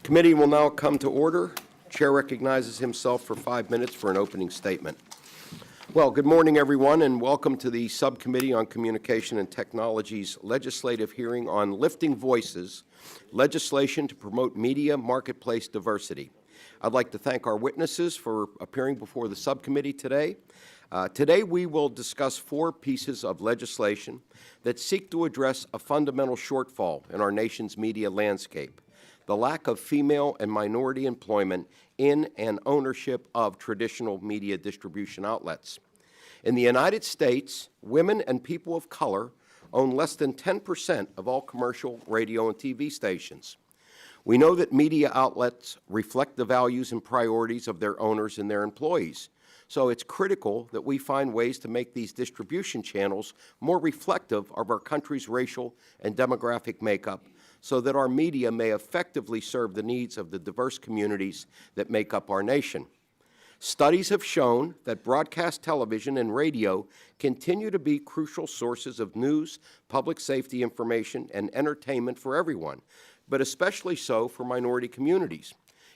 Committee will now come to order. Chair recognizes himself for 5 minutes for an opening statement. Well, good morning, everyone, and welcome to the Subcommittee on Communication and Technology's legislative hearing on Lifting Voices, legislation to promote media marketplace diversity. I'd like to thank our witnesses for appearing before the subcommittee today. Today we will discuss 4 pieces of legislation that seek to address a fundamental shortfall in our nation's media landscape: the lack of female and minority employment in and ownership of traditional media distribution outlets. In the United States, women and people of color own less than 10% of all commercial radio and TV stations. We know that media outlets reflect the values and priorities of their owners and their employees. So it's critical that we find ways to make these distribution channels more reflective of our country's racial and demographic makeup, so that our media may effectively serve the needs of the diverse communities that make up our nation. Studies have shown that broadcast television and radio continue to be crucial sources of news, public safety information, and entertainment for everyone, but especially so for minority communities.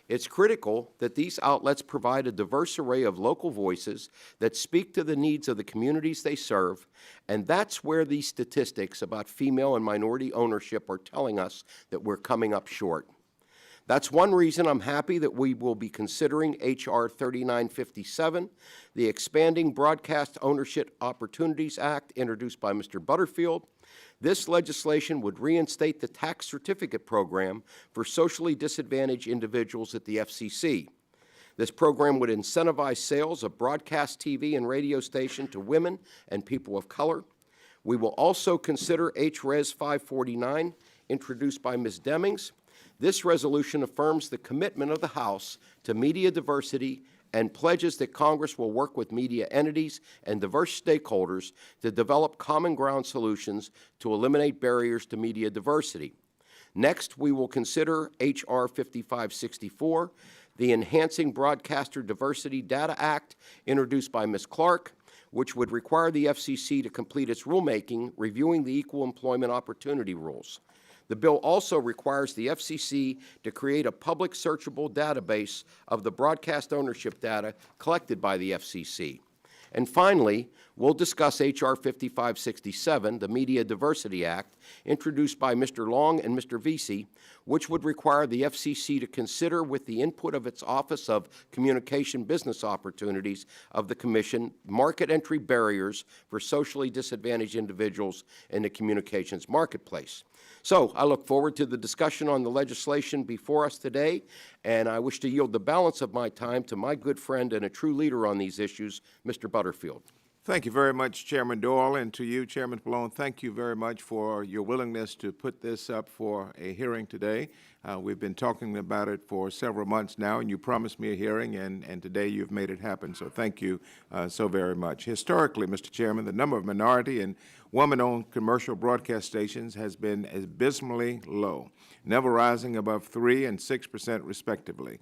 It's critical that these outlets provide a diverse array of local voices that speak to the needs of the communities they serve, and that's where these statistics about female and minority ownership are telling us that we're coming up short. That's one reason I'm happy that we will be considering H.R. 3957, the Expanding Broadcast Ownership Opportunities Act, introduced by Mr. Butterfield. This legislation would reinstate the tax certificate program for socially disadvantaged individuals at the FCC. This program would incentivize sales of broadcast TV and radio station to women and people of color. We will also consider H.Res. 549, introduced by Ms. Demings. This resolution affirms the commitment of the House to media diversity and pledges that Congress will work with media entities and diverse stakeholders to develop common ground solutions to eliminate barriers to media diversity. Next, we will consider H.R. 5564, the Enhancing Broadcaster Diversity Data Act, introduced by Ms. Clark, which would require the FCC to complete its rulemaking reviewing the Equal Employment Opportunity rules. The bill also requires the FCC to create a public searchable database of the broadcast ownership data collected by the FCC. And finally, we'll discuss H.R. 5567, the Media Diversity Act, introduced by Mr. Long and Mr. Vesey, which would require the FCC to consider, with the input of its Office of Communication Business Opportunities of the Commission, market entry barriers for socially disadvantaged individuals in the communications marketplace. So I look forward to the discussion on the legislation before us today, and I wish to yield the balance of my time to my good friend and a true leader on these issues, Mr. Butterfield. Thank you very much, Chairman Doyle, and to you, Chairman Pallone, thank you very much for your willingness to put this up for a hearing today. We've been talking about it for several months now, and you promised me a hearing, and today you've made it happen, so thank you so very much. Historically, Mr. Chairman, the number of minority and woman-owned commercial broadcast stations has been abysmally low, never rising above 3% and 6% respectively.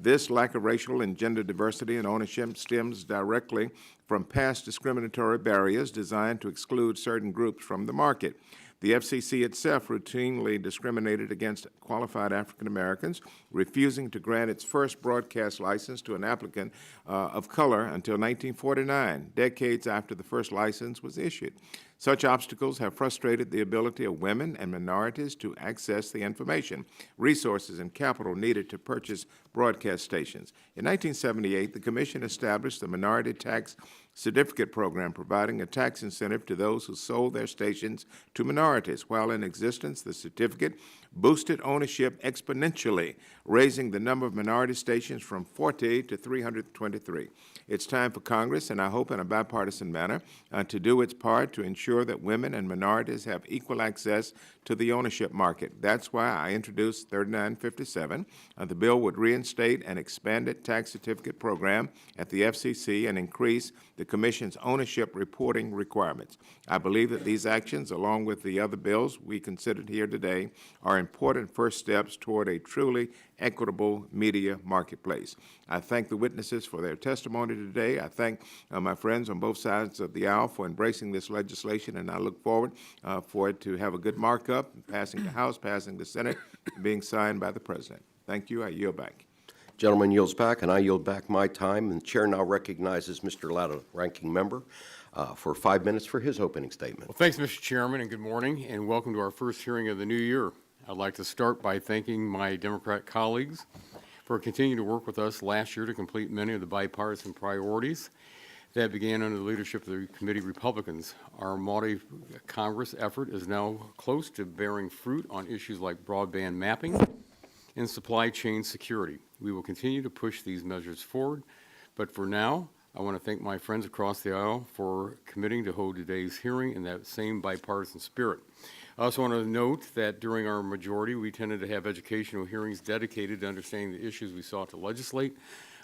This lack of racial and gender diversity in ownership stems directly from past discriminatory barriers designed to exclude certain groups from the market. The FCC itself routinely discriminated against qualified African Americans, refusing to grant its first broadcast license to an applicant of color until 1949, decades after the first license was issued. Such obstacles have frustrated the ability of women and minorities to access the information, resources, and capital needed to purchase broadcast stations. In 1978, the Commission established the Minority Tax Certificate Program, providing a tax incentive to those who sold their stations to minorities. While in existence, the certificate boosted ownership exponentially, raising the number of minority stations from 40 to 323. It's time for Congress, and I hope in a bipartisan manner, to do its part to ensure that women and minorities have equal access to the ownership market. That's why I introduced 3957. The bill would reinstate an expanded tax certificate program at the FCC and increase the Commission's ownership reporting requirements. I believe that these actions, along with the other bills we considered here today, are important first steps toward a truly equitable media marketplace. I thank the witnesses for their testimony today. I thank my friends on both sides of the aisle for embracing this legislation, and I look forward for it to have a good markup, passing the House, passing the Senate, and being signed by the President. Thank you. I yield back. Gentleman yields back, and I yield back my time. And the chair now recognizes Mr. Latta, ranking member, for 5 minutes for his opening statement. Well, thanks, Mr. Chairman, and good morning, and welcome to our first hearing of the new year. I'd like to start by thanking my Democrat colleagues for continuing to work with us last year to complete many of the bipartisan priorities that began under the leadership of the committee Republicans. Our multi-Congress effort is now close to bearing fruit on issues like broadband mapping and supply chain security. We will continue to push these measures forward, but for now, I want to thank my friends across the aisle for committing to hold today's hearing in that same bipartisan spirit. I also want to note that during our majority, we tended to have educational hearings dedicated to understanding the issues we sought to legislate.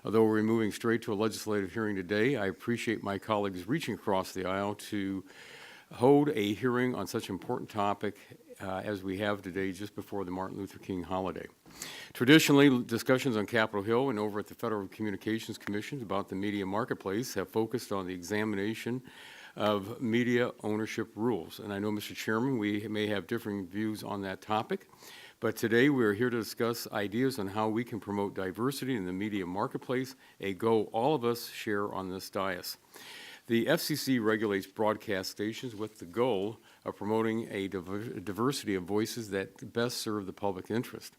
Although we're moving straight to a legislative hearing today, I appreciate my colleagues reaching across the aisle to hold a hearing on such an important topic as we have today just before the Martin Luther King holiday. Traditionally, discussions on Capitol Hill and over at the Federal Communications Commission about the media marketplace have focused on the examination of media ownership rules. And I know, Mr. Chairman, we may have differing views on that topic, but today we are here to discuss ideas on how we can promote diversity in the media marketplace, a goal all of us share on this dais. The FCC regulates broadcast stations with the goal of promoting a diversity of voices that best serve the public interest.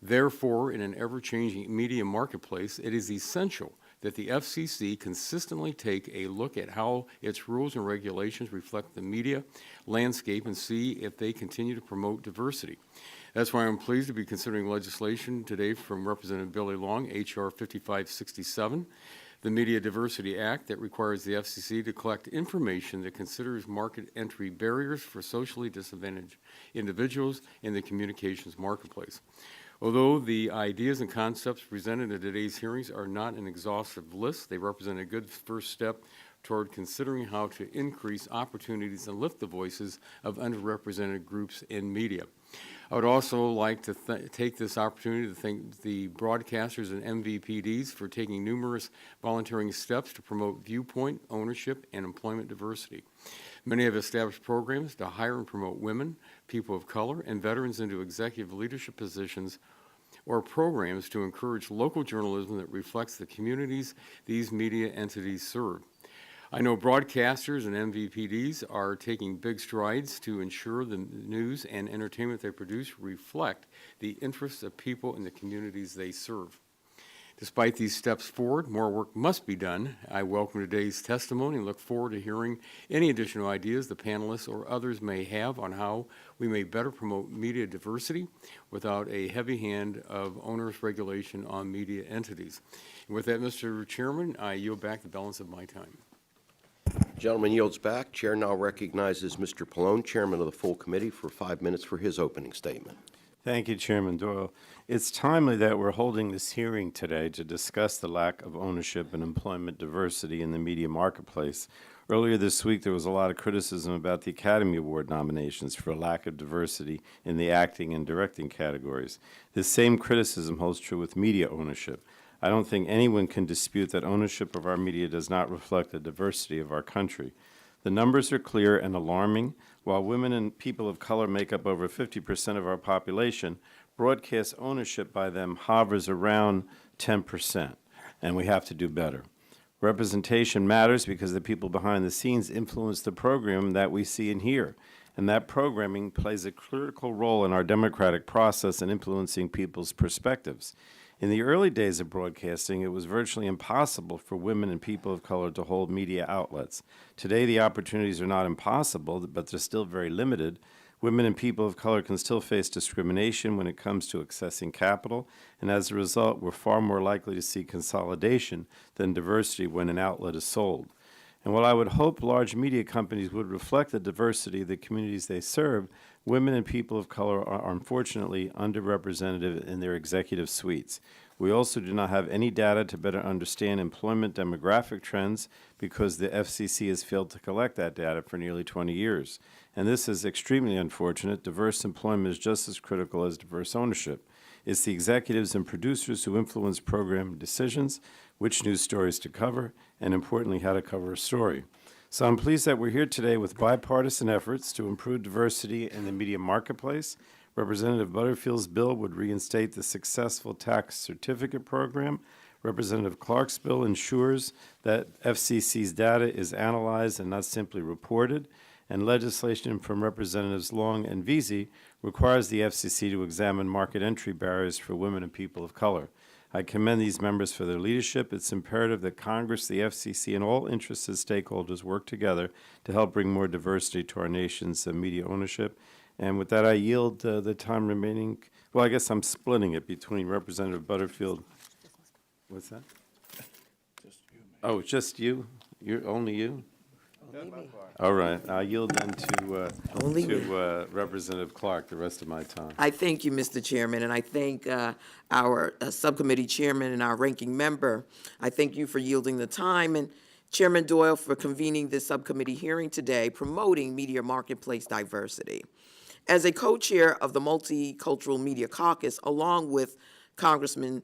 Therefore, in an ever-changing media marketplace, it is essential that the FCC consistently take a look at how its rules and regulations reflect the media landscape and see if they continue to promote diversity. That's why I'm pleased to be considering legislation today from Representative Billy Long, H.R. 5567, the Media Diversity Act, that requires the FCC to collect information that considers market entry barriers for socially disadvantaged individuals in the communications marketplace. Although the ideas and concepts presented in today's hearings are not an exhaustive list, they represent a good first step toward considering how to increase opportunities and lift the voices of underrepresented groups in media. I would also like to take this opportunity to thank the broadcasters and MVPDs for taking numerous volunteering steps to promote viewpoint, ownership, and employment diversity. Many have established programs to hire and promote women, people of color, and veterans into executive leadership positions, or programs to encourage local journalism that reflects the communities these media entities serve. I know broadcasters and MVPDs are taking big strides to ensure the news and entertainment they produce reflect the interests of people in the communities they serve. Despite these steps forward, more work must be done. I welcome today's testimony and look forward to hearing any additional ideas the panelists or others may have on how we may better promote media diversity without a heavy hand of onerous regulation on media entities. And with that, Mr. Chairman, I yield back the balance of my time. Gentleman yields back. Chair now recognizes Mr. Pallone, chairman of the full committee, for 5 minutes for his opening statement. Thank you, Chairman Doyle. It's timely that we're holding this hearing today to discuss the lack of ownership and employment diversity in the media marketplace. Earlier this week, there was a lot of criticism about the Academy Award nominations for a lack of diversity in the acting and directing categories. This same criticism holds true with media ownership. I don't think anyone can dispute that ownership of our media does not reflect the diversity of our country. The numbers are clear and alarming. While women and people of color make up over 50% of our population, broadcast ownership by them hovers around 10%, and we have to do better. Representation matters because the people behind the scenes influence the program that we see and hear, and that programming plays a critical role in our democratic process in influencing people's perspectives. In the early days of broadcasting, it was virtually impossible for women and people of color to hold media outlets. Today, the opportunities are not impossible, but they're still very limited. Women and people of color can still face discrimination when it comes to accessing capital, and as a result, we're far more likely to see consolidation than diversity when an outlet is sold. And while I would hope large media companies would reflect the diversity of the communities they serve, women and people of color are unfortunately underrepresented in their executive suites. We also do not have any data to better understand employment demographic trends because the FCC has failed to collect that data for nearly 20 years. and this is extremely unfortunate. Diverse employment is just as critical as diverse ownership. It's the executives and producers who influence program decisions, which news stories to cover, and importantly, how to cover a story. So I'm pleased that we're here today with bipartisan efforts to improve diversity in the media marketplace. Representative Butterfield's bill would reinstate the successful tax certificate program. Representative Clark's bill ensures that FCC's data is analyzed and not simply reported. And legislation from Representatives Long and Veazey requires the FCC to examine market entry barriers for women and people of color. I commend these members for their leadership. It's imperative that Congress, the FCC, and all interested stakeholders work together to help bring more diversity to our nation's media ownership. And with that, I yield the time remaining. Well, I guess I'm splitting it between Representative Butterfield. What's that? Just you. Oh, just you? You're only you? All right, I'll yield then to Representative Clark the rest of my time. I thank you, Mr. Chairman, and I thank our subcommittee chairman and our ranking member. I thank you for yielding the time, and Chairman Doyle for convening this subcommittee hearing today, promoting media marketplace diversity. As a co-chair of the Multicultural Media Caucus, along with Congressman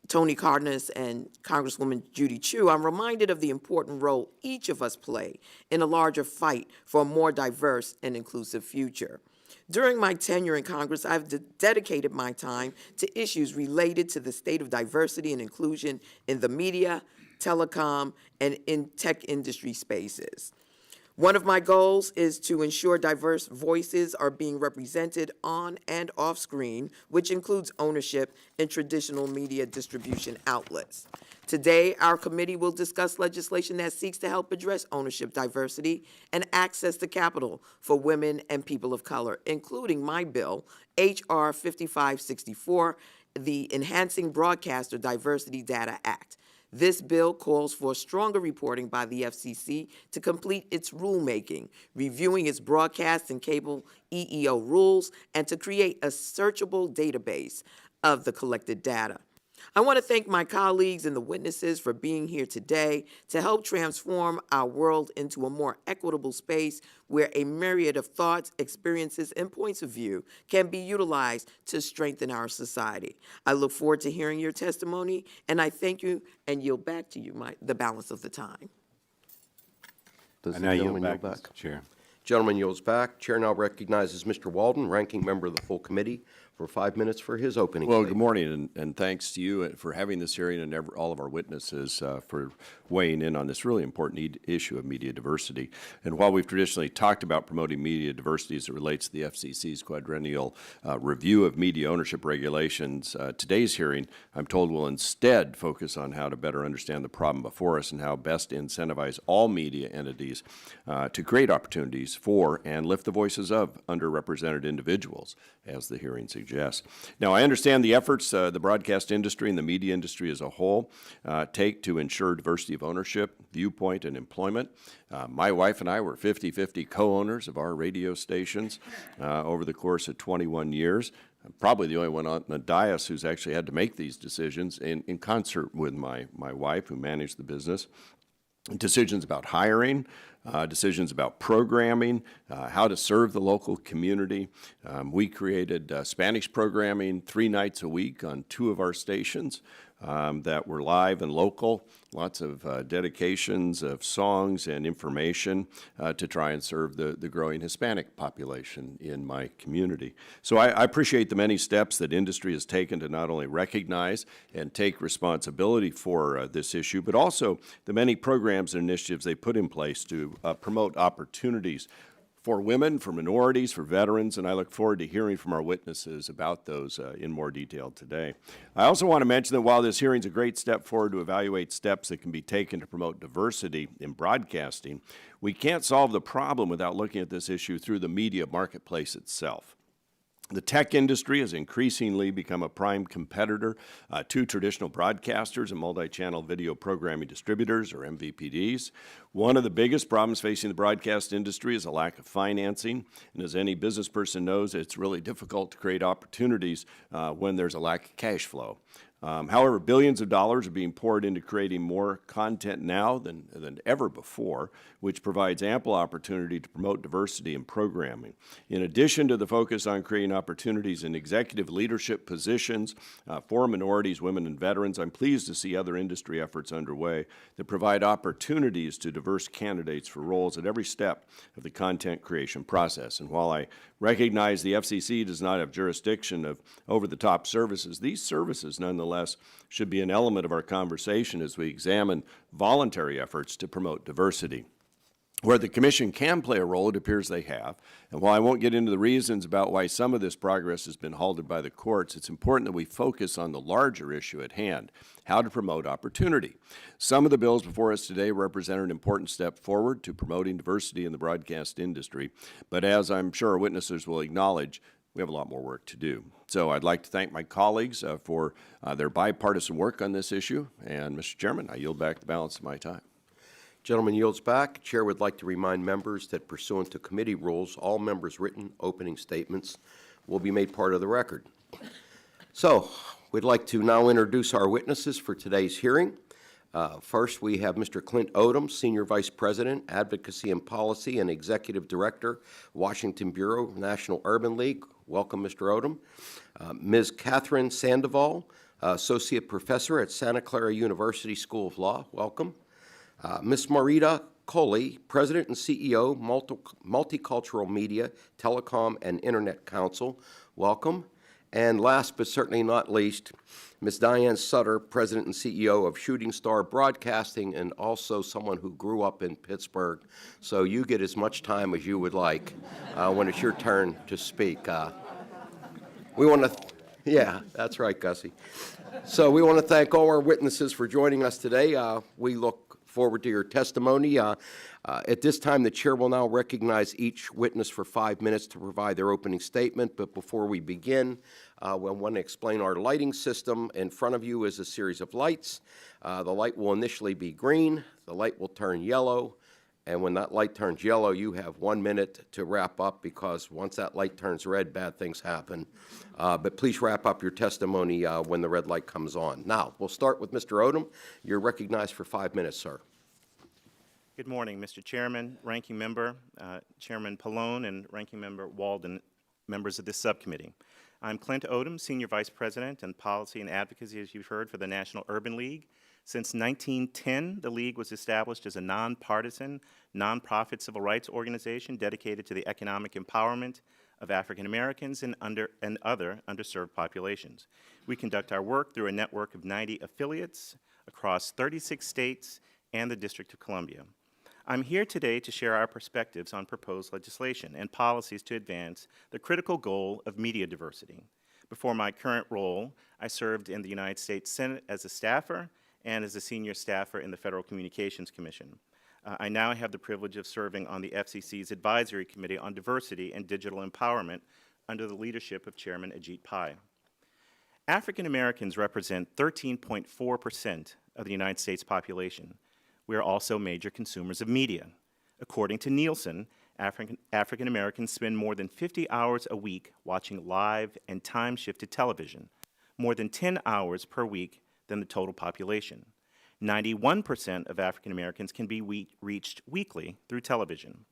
Tony Cardenas and Congresswoman Judy Chu, I'm reminded of the important role each of us play in a larger fight for a more diverse and inclusive future. During my tenure in Congress, I've dedicated my time to issues related to the state of diversity and inclusion in the media, telecom, and in tech industry spaces. One of my goals is to ensure diverse voices are being represented on and off screen, which includes ownership in traditional media distribution outlets. Today, our committee will discuss legislation that seeks to help address ownership diversity and access to capital for women and people of color, including my bill, H.R. 5564, the Enhancing Broadcaster Diversity Data Act. This bill calls for stronger reporting by the FCC to complete its rulemaking, reviewing its broadcast and cable EEO rules, and to create a searchable database of the collected data. I want to thank my colleagues and the witnesses for being here today to help transform our world into a more equitable space where a myriad of thoughts, experiences, and points of view can be utilized to strengthen our society. I look forward to hearing your testimony, and I thank you and yield back to you the balance of the time. Does I the now yield gentleman back, Mr. Chair. Gentleman yields back. Chair now recognizes Mr. Walden, ranking member of the full committee, for 5 minutes for his opening Well, statement. good morning, and thanks to you for having this hearing and all of our witnesses for weighing in on this really important issue of media diversity. And while we've traditionally talked about promoting media diversity as it relates to the FCC's quadrennial review of media ownership regulations, today's hearing, I'm told, will instead focus on how to better understand the problem before us and how best to incentivize all media entities to create opportunities for and lift the voices of underrepresented individuals, as the hearing suggests. Now, I understand the efforts the broadcast industry and the media industry as a whole take to ensure diversity of ownership, viewpoint, and employment. My wife and I were 50-50 co-owners of our radio stations over the course of 21 years. I'm probably the only one on the dais who's actually had to make these decisions in concert with my wife, who managed the business. Decisions about hiring, decisions about programming, how to serve the local community. We created Spanish programming 3 nights a week on 2 of our stations that were live and local, lots of dedications of songs and information to try and serve the growing Hispanic population in my community. So I appreciate the many steps that industry has taken to not only recognize and take responsibility for this issue, but also the many programs and initiatives they put in place to promote opportunities for women, for minorities, for veterans, and I look forward to hearing from our witnesses about those in more detail today. I also want to mention that while this hearing is a great step forward to evaluate steps that can be taken to promote diversity in broadcasting, we can't solve the problem without looking at this issue through the media marketplace itself. The tech industry has increasingly become a prime competitor to traditional broadcasters and multi-channel video programming distributors, or MVPDs. One of the biggest problems facing the broadcast industry is a lack of financing, and as any business person knows, it's really difficult to create opportunities when there's a lack of cash flow. However, billions of dollars are being poured into creating more content now than ever before, which provides ample opportunity to promote diversity in programming. In addition to the focus on creating opportunities in executive leadership positions for minorities, women, and veterans, I'm pleased to see other industry efforts underway that provide opportunities to diverse candidates for roles at every step of the content creation process. And while I recognize the FCC does not have jurisdiction of over-the-top services, these services nonetheless should be an element of our conversation as we examine voluntary efforts to promote diversity. Where the Commission can play a role, it appears they have. And while I won't get into the reasons about why some of this progress has been halted by the courts, it's important that we focus on the larger issue at hand, how to promote opportunity. Some of the bills before us today represent an important step forward to promoting diversity in the broadcast industry, but as I'm sure our witnesses will acknowledge, we have a lot more work to do. So I'd like to thank my colleagues for their bipartisan work on this issue, and Mr. Chairman, I yield back the balance of my time. Gentleman yields back. Chair would like to remind members that pursuant to committee rules, all members' written opening statements will be made part of the record. So, we'd like to now introduce our witnesses for today's hearing. First, we have Mr. Clint Odom, Senior Vice President, Advocacy and Policy, and Executive Director, Washington Bureau, National Urban League. Welcome, Mr. Odom. Ms. Kathryn Sandoval, Associate Professor at Santa Clara University School of Law. Welcome. Ms. Marita Coley, President and CEO, Multicultural Media, Telecom, and Internet Council. Welcome. And last but certainly not least, Ms. Diane Sutter, President and CEO of Shooting Star Broadcasting, and also someone who grew up in Pittsburgh. So you get as much time as you would like when it's your turn to speak. We want to, yeah, that's right, Gussie. So we want to thank all our witnesses for joining us today. We look forward to your testimony. At this time, the chair will now recognize each witness for 5 minutes to provide their opening statement. But before we begin, we want to explain our lighting system. In front of you is a series of lights. The light will initially be green. The light will turn yellow. And when that light turns yellow, you have 1 minute to wrap up, because once that light turns red, bad things happen. But please wrap up your testimony when the red light comes on. Now, we'll start with Mr. Odom. You're recognized for 5 minutes, sir. Good morning, Mr. Chairman, Ranking Member, Chairman Pallone, and Ranking Member Walden, members of this subcommittee. I'm Clint Odom, Senior Vice President in Policy and Advocacy, as you've heard, for the National Urban League. Since 1910, the League was established as a nonpartisan, nonprofit civil rights organization dedicated to the economic empowerment of African Americans and other underserved populations. We conduct our work through a network of 90 affiliates across 36 states and the District of Columbia. I'm here today to share our perspectives on proposed legislation and policies to advance the critical goal of media diversity. Before my current role, I served in the United States Senate as a staffer and as a senior staffer in the Federal Communications Commission. I now have the privilege of serving on the FCC's Advisory Committee on Diversity and Digital Empowerment under the leadership of Chairman Ajit Pai. African Americans represent 13.4% of the United States population. We are also major consumers of media. According to Nielsen, African Americans spend more than 50 hours a week watching live and time-shifted television, more than 10 hours per week than the total population. 91% of African Americans can be reached weekly through television.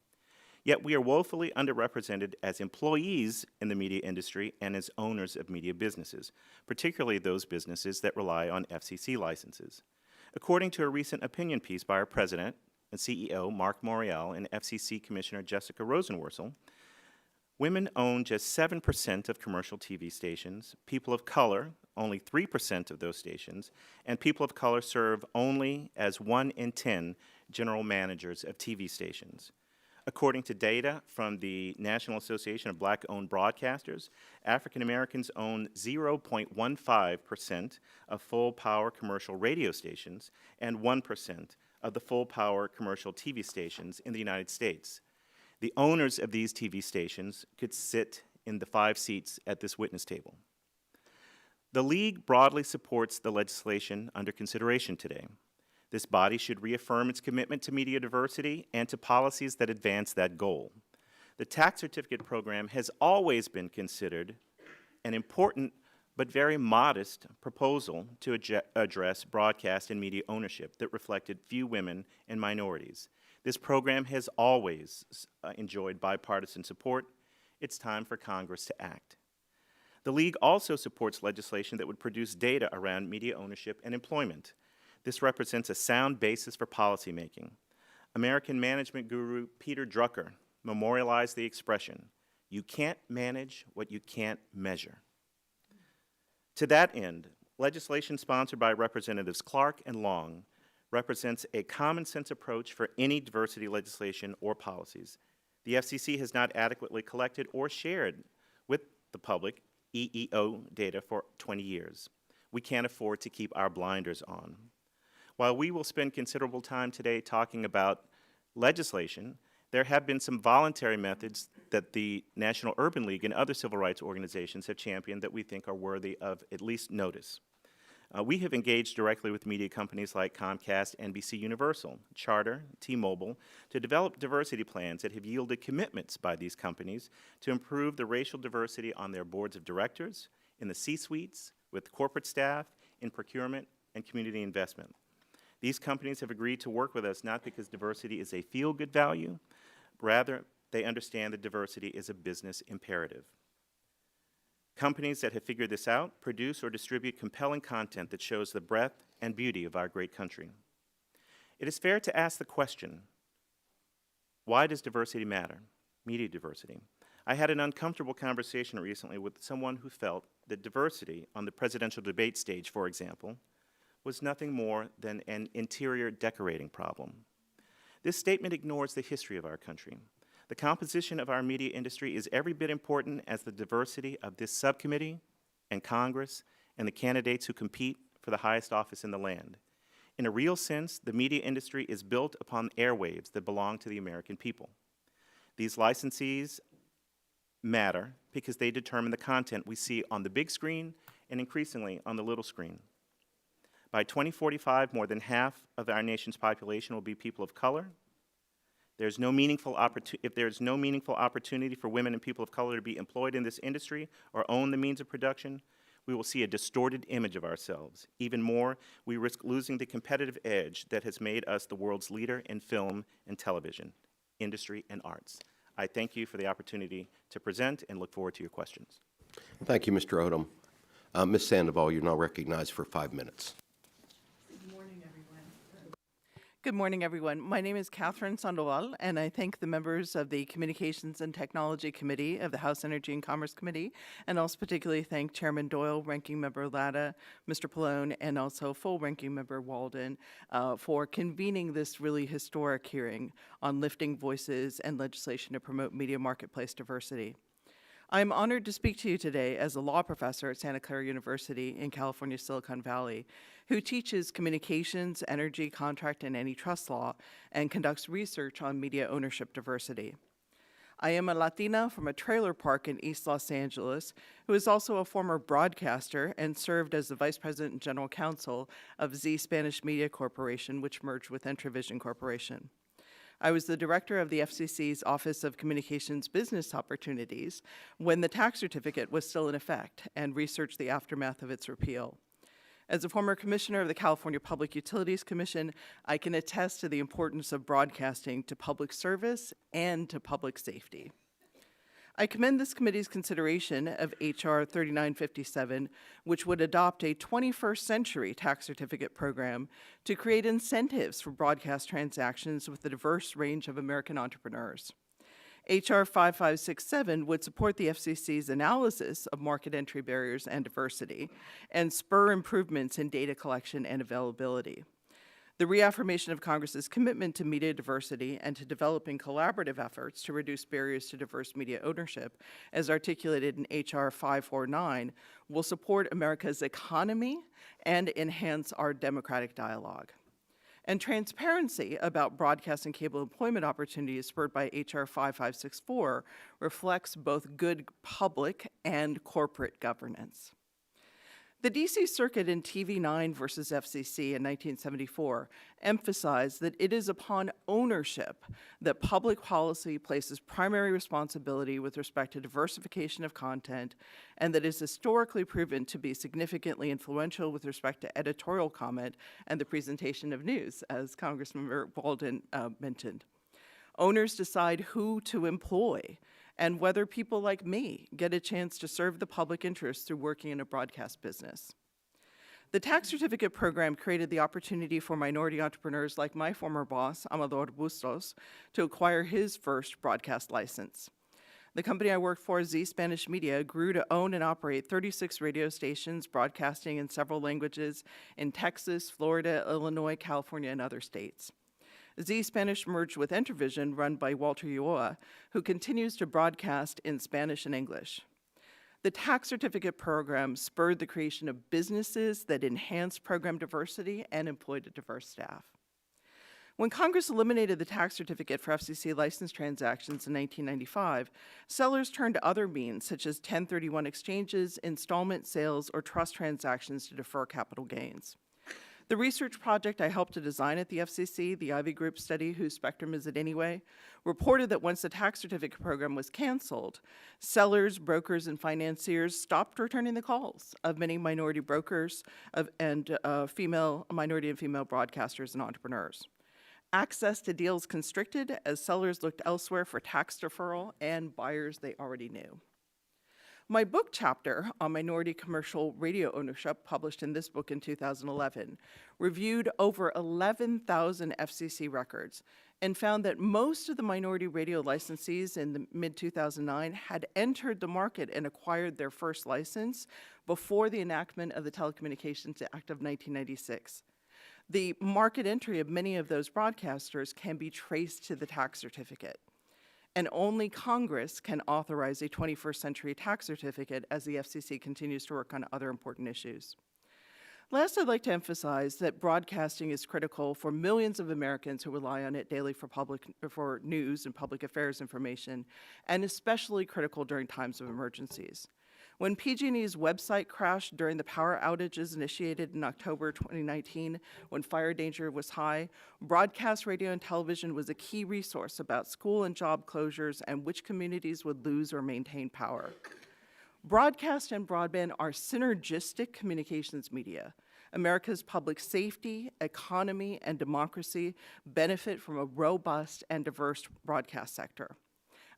Yet we are woefully underrepresented as employees in the media industry and as owners of media businesses, particularly those businesses that rely on FCC licenses. According to a recent opinion piece by our president and CEO, Mark Morial, and FCC Commissioner Jessica Rosenworcel, women own just 7% of commercial TV stations, people of color, only 3% of those stations, and people of color serve only as 1 in 10 general managers of TV stations. According to data from the National Association of Black-Owned Broadcasters, African Americans own 0.15% of full-power commercial radio stations and 1% of the full-power commercial TV stations in the United States. The owners of these TV stations could sit in the 5 seats at this witness table. The League broadly supports the legislation under consideration today. This body should reaffirm its commitment to media diversity and to policies that advance that goal. The tax certificate program has always been considered an important but very modest proposal to address broadcast and media ownership that reflected few women and minorities. This program has always enjoyed bipartisan support. It's time for Congress to act. The League also supports legislation that would produce data around media ownership and employment. This represents a sound basis for policymaking. American management guru Peter Drucker memorialized the expression, "You can't manage what you can't measure." To that end, legislation sponsored by Representatives Clark and Long represents a common-sense approach for any diversity legislation or policies. The FCC has not adequately collected or shared with the public EEO data for 20 years. We can't afford to keep our blinders on. While we will spend considerable time today talking about legislation, there have been some voluntary methods that the National Urban League and other civil rights organizations have championed that we think are worthy of at least notice. We have engaged directly with media companies like Comcast, NBC Universal, Charter, T-Mobile, to develop diversity plans that have yielded commitments by these companies to improve the racial diversity on their boards of directors, in the C-suites, with corporate staff, in procurement, and community investment. These companies have agreed to work with us not because diversity is a feel-good value, rather they understand that diversity is a business imperative. Companies that have figured this out produce or distribute compelling content that shows the breadth and beauty of our great country. It is fair to ask the question, why does diversity matter? Media diversity. I had an uncomfortable conversation recently with someone who felt that diversity on the presidential debate stage, for example, was nothing more than an interior decorating problem. This statement ignores the history of our country. The composition of our media industry is every bit important as the diversity of this subcommittee and Congress and the candidates who compete for the highest office in the land. In a real sense, the media industry is built upon airwaves that belong to the American people. These licensees matter because they determine the content we see on the big screen and increasingly on the little screen. By 2045, more than half of our nation's population will be people of color. If there's no meaningful opportunity for women and people of color to be employed in this industry or own the means of production, we will see a distorted image of ourselves. Even more, we risk losing the competitive edge that has made us the world's leader in film and television, industry, and arts. I thank you for the opportunity to present and look forward to your questions. Thank you, Mr. Odom. Ms. Sandoval, you're now recognized for 5 minutes. Good morning, everyone. My name is Kathryn Sandoval, and I thank the members of the Communications and Technology Committee of the House Energy and Commerce Committee, and also particularly thank Chairman Doyle, Ranking Member Latta, Mr. Pallone, and also full Ranking Member Walden for convening this really historic hearing on lifting voices and legislation to promote media marketplace diversity. I am honored to speak to you today as a law professor at Santa Clara University in California, Silicon Valley, who teaches communications, energy, contract, and antitrust law, and conducts research on media ownership diversity. I am a Latina from a trailer park in East Los Angeles, who is also a former broadcaster and served as the Vice President and General Counsel of Z Spanish Media Corporation, which merged with Entravision Corporation. I was the director of the FCC's Office of Communications Business Opportunities when the tax certificate was still in effect and researched the aftermath of its repeal. As a former commissioner of the California Public Utilities Commission, I can attest to the importance of broadcasting to public service and to public safety. I commend this committee's consideration of H.R. 3957, which would adopt a 21st century tax certificate program to create incentives for broadcast transactions with a diverse range of American entrepreneurs. H.R. 5567 would support the FCC's analysis of market entry barriers and diversity and spur improvements in data collection and availability. The reaffirmation of Congress's commitment to media diversity and to developing collaborative efforts to reduce barriers to diverse media ownership, as articulated in H.R. 549, will support America's economy and enhance our democratic dialogue. And transparency about broadcast and cable employment opportunities spurred by H.R. 5564 reflects both good public and corporate governance. The D.C. Circuit in TV9 versus FCC in 1974 emphasized that it is upon ownership that public policy places primary responsibility with respect to diversification of content, and that is historically proven to be significantly influential with respect to editorial comment and the presentation of news, as Congressmember Walden mentioned. Owners decide who to employ and whether people like me get a chance to serve the public interest through working in a broadcast business. The tax certificate program created the opportunity for minority entrepreneurs like my former boss, Amador Bustos, to acquire his first broadcast license. The company I worked for, Z Spanish Media, grew to own and operate 36 radio stations broadcasting in several languages in Texas, Florida, Illinois, California, and other states. Z Spanish merged with Entervision, run by Walter Ulloa, who continues to broadcast in Spanish and English. The tax certificate program spurred the creation of businesses that enhanced program diversity and employed a diverse staff. When Congress eliminated the tax certificate for FCC license transactions in 1995, sellers turned to other means, such as 1031 exchanges, installment sales, or trust transactions to defer capital gains. The research project I helped to design at the FCC, the Ivy Group study, Whose Spectrum Is It Anyway?, reported that once the tax certificate program was canceled, sellers, brokers, and financiers stopped returning the calls of many minority brokers and minority and female broadcasters and entrepreneurs. Access to deals constricted as sellers looked elsewhere for tax deferral and buyers they already knew. My book chapter on minority commercial radio ownership, published in this book in 2011, reviewed over 11,000 FCC records and found that most of the minority radio licensees in the mid-2009 had entered the market and acquired their first license before the enactment of the Telecommunications Act of 1996. The market entry of many of those broadcasters can be traced to the tax certificate. And only Congress can authorize a 21st century tax certificate as the FCC continues to work on other important issues. Last, I'd like to emphasize that broadcasting is critical for millions of Americans who rely on it daily for news and public affairs information, and especially critical during times of emergencies. When PG&E's website crashed during the power outages initiated in October 2019, when fire danger was high, broadcast radio and television was a key resource about school and job closures and which communities would lose or maintain power. Broadcast and broadband are synergistic communications media. America's public safety, economy, and democracy benefit from a robust and diverse broadcast sector.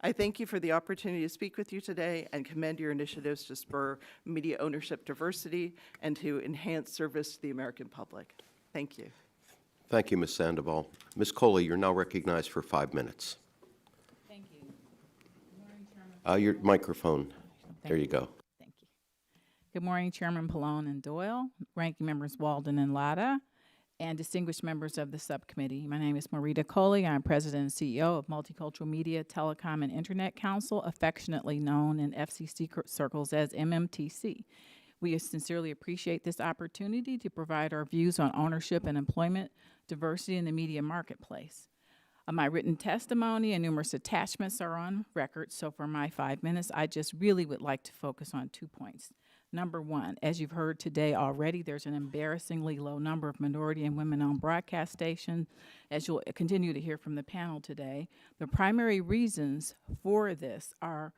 I thank you for the opportunity to speak with you today and commend your initiatives to spur media ownership diversity and to enhance service to the American public. Thank you. Thank you, Ms. Sandoval. Ms. Coley, you're now recognized for 5 minutes. Thank you. Good morning, Chairman. Your microphone. Thank There you go. Thank you. Good morning, Chairman Pallone and Doyle, ranking members Walden and Latta, and distinguished members of the subcommittee. My name is Marita Coley. I'm President and CEO of Multicultural Media, Telecom, and Internet Council, affectionately known in FCC circles as MMTC. We sincerely appreciate this opportunity to provide our views on ownership and employment diversity in the media marketplace. My written testimony and numerous attachments are on record, so for my 5 minutes, I just really would like to focus on 2 points. Number one, as you've heard today already, there's an embarrassingly low number of minority and women-owned broadcast stations. As you'll continue to hear from the panel today, the primary reasons for this are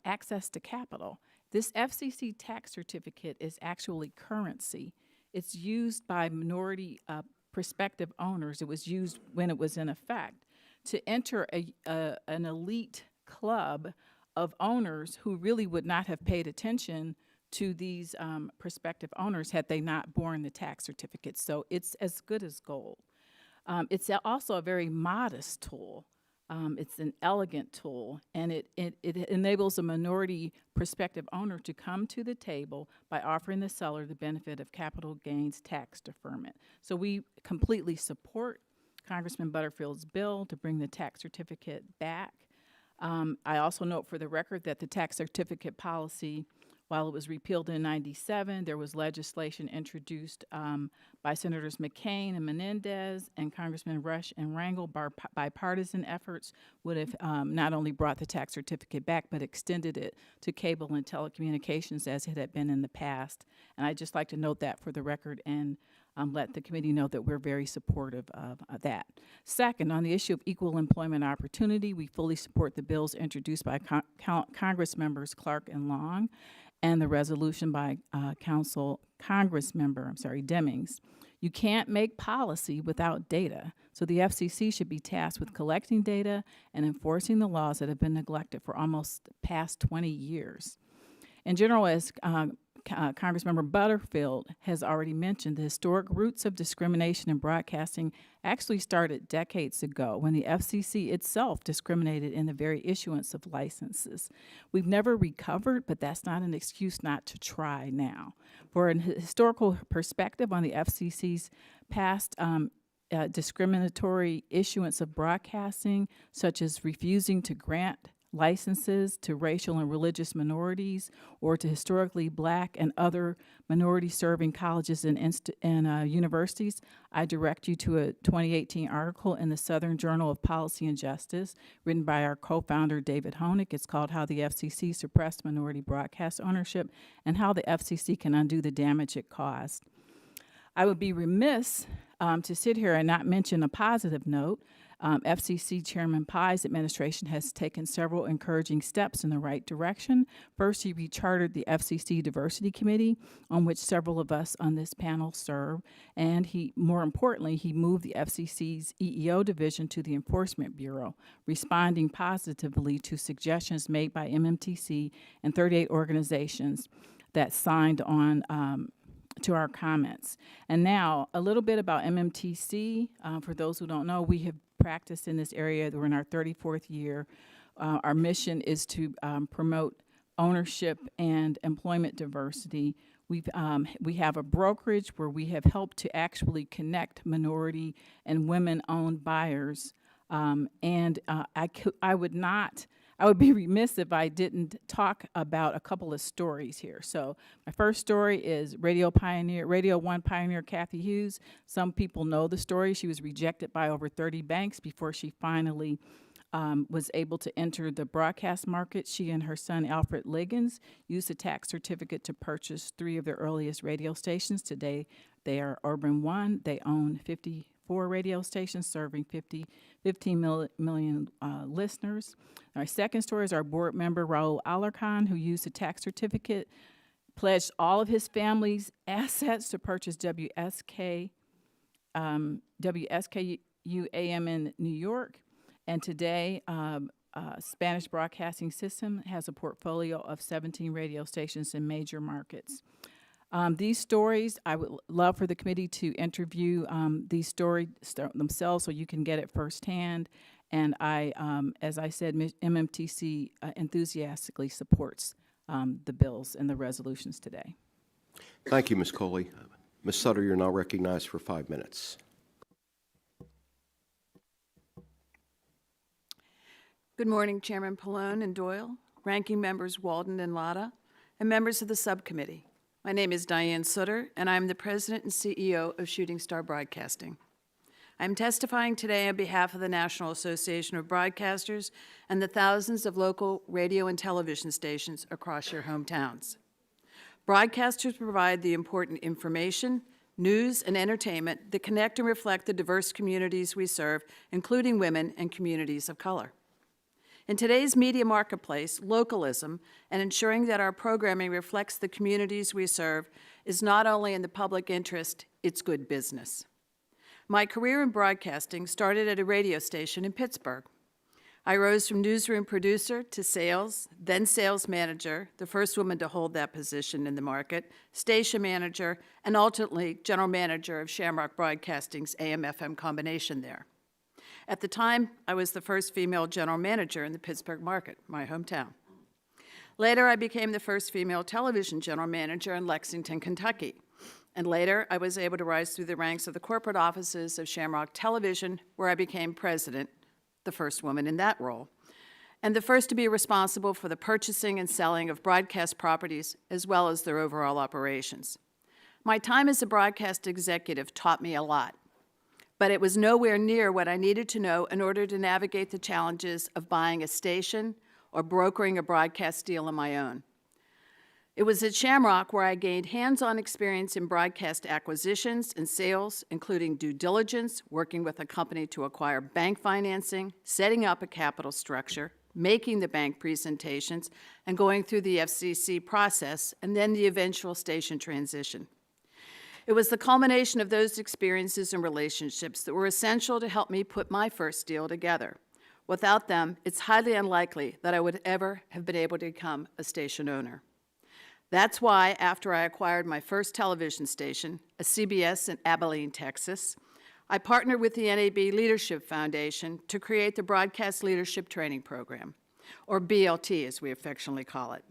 access to capital. This FCC tax certificate is actually currency. It's used by minority prospective owners. It was used when it was in effect to enter an elite club of owners who really would not have paid attention to these prospective owners had they not borne the tax certificate. So it's as good as gold. It's also a very modest tool. It's an elegant tool, and it enables a minority prospective owner to come to the table by offering the seller the benefit of capital gains tax deferment. So we completely support Congressman Butterfield's bill to bring the tax certificate back. I also note for the record that the tax certificate policy While it was repealed in '97, there was legislation introduced by Senators McCain and Menendez and Congressman Rush and Rangel. Bipartisan efforts would have not only brought the tax certificate back, but extended it to cable and telecommunications as it had been in the past. And I'd just like to note that for the record and let the committee know that we're very supportive of that. Second, on the issue of equal employment opportunity, we fully support the bills introduced by Congress members Clark and Long and the resolution by Demings. You can't make policy without data, so the FCC should be tasked with collecting data and enforcing the laws that have been neglected for almost past 20 years. In general, as Congressmember Butterfield has already mentioned, the historic roots of discrimination in broadcasting actually started decades ago when the FCC itself discriminated in the very issuance of licenses. We've never recovered, but that's not an excuse not to try now. For a historical perspective on the FCC's past discriminatory issuance of broadcasting, such as refusing to grant licenses to racial and religious minorities or to historically black and other minority-serving colleges and universities, I direct you to a 2018 article in the Southern Journal of Policy and Justice written by our co-founder David Honig. It's called How the FCC Suppressed Minority Broadcast Ownership and How the FCC Can Undo the Damage It Caused. I would be remiss to sit here and not mention a positive note. FCC Chairman Pai's administration has taken several encouraging steps in the right direction. First, he rechartered the FCC Diversity Committee, on which several of us on this panel serve, and more importantly, he moved the FCC's EEO division to the Enforcement Bureau, responding positively to suggestions made by MMTC and 38 organizations that signed on to our comments. And now, a little bit about MMTC. For those who don't know, we have practiced in this area. We're in our 34th year. Our mission is to promote ownership and employment diversity. We have a brokerage where we have helped to actually connect minority and women-owned buyers. I would be remiss if I didn't talk about a couple of stories here. So my first story is Radio 1 pioneer Kathy Hughes. Some people know the story. She was rejected by over 30 banks before she finally was able to enter the broadcast market. She and her son, Alfred Liggins, used a tax certificate to purchase 3 of their earliest radio stations. Today, they are Urban One. They own 54 radio stations serving 15 million listeners. Our second story is our board member, Raul Alarcon, who used a tax certificate, pledged all of his family's assets to purchase WSKU AM in New York. And today, Spanish Broadcasting System has a portfolio of 17 radio stations in major markets. These stories, I would love for the committee to interview these stories themselves so you can get it firsthand. And as I said, MMTC enthusiastically supports the bills and the resolutions today. Thank you, Ms. Coley. Ms. Sutter, you're now recognized for 5 minutes. Good morning, Chairman Pallone and Doyle, ranking members Walden and Latta, and members of the subcommittee. My name is Diane Sutter, and I'm the President and CEO of Shooting Star Broadcasting. I'm testifying today on behalf of the National Association of Broadcasters and the thousands of local radio and television stations across your hometowns. Broadcasters provide the important information, news, and entertainment that connect and reflect the diverse communities we serve, including women and communities of color. In today's media marketplace, localism and ensuring that our programming reflects the communities we serve is not only in the public interest, it's good business. My career in broadcasting started at a radio station in Pittsburgh. I rose from newsroom producer to sales, then sales manager, the first woman to hold that position in the market, station manager, and ultimately general manager of Shamrock Broadcasting's AM/FM combination there. At the time, I was the first female general manager in the Pittsburgh market, my hometown. Later, I became the first female television general manager in Lexington, Kentucky. And later, I was able to rise through the ranks of the corporate offices of Shamrock Television, where I became president, the first woman in that role. and the first to be responsible for the purchasing and selling of broadcast properties as well as their overall operations. My time as a broadcast executive taught me a lot, but it was nowhere near what I needed to know in order to navigate the challenges of buying a station or brokering a broadcast deal on my own. It was at Shamrock where I gained hands-on experience in broadcast acquisitions and sales, including due diligence, working with a company to acquire bank financing, setting up a capital structure, making the bank presentations, and going through the FCC process, and then the eventual station transition. It was the culmination of those experiences and relationships that were essential to help me put my first deal together. Without them, it's highly unlikely that I would ever have been able to become a station owner. That's why, after I acquired my first television station, a CBS in Abilene, Texas, I partnered with the NAB Leadership Foundation to create the Broadcast Leadership Training Program, or BLT as we affectionately call it.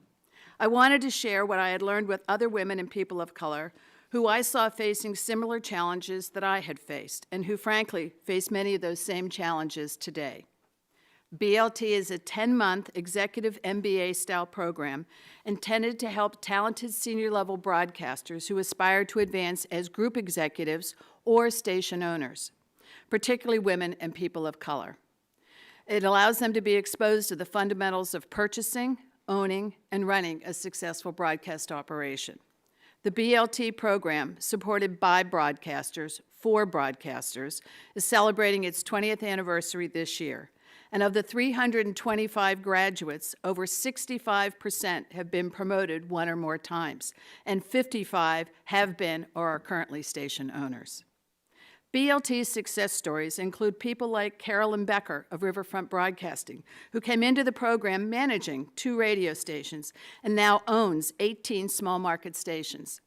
I wanted to share what I had learned with other women and people of color who I saw facing similar challenges that I had faced, and who frankly face many of those same challenges today. BLT is a 10-month executive MBA-style program intended to help talented senior-level broadcasters who aspire to advance as group executives or station owners, particularly women and people of color. It allows them to be exposed to the fundamentals of purchasing, owning, and running a successful broadcast operation. The BLT program, supported by broadcasters for broadcasters, is celebrating its 20th anniversary this year. And of the 325 graduates, over 65% have been promoted one or more times, and 55 have been or are currently station owners. BLT's success stories include people like Carolyn Becker of Riverfront Broadcasting, who came into the program managing 2 radio stations and now owns 18 small market stations.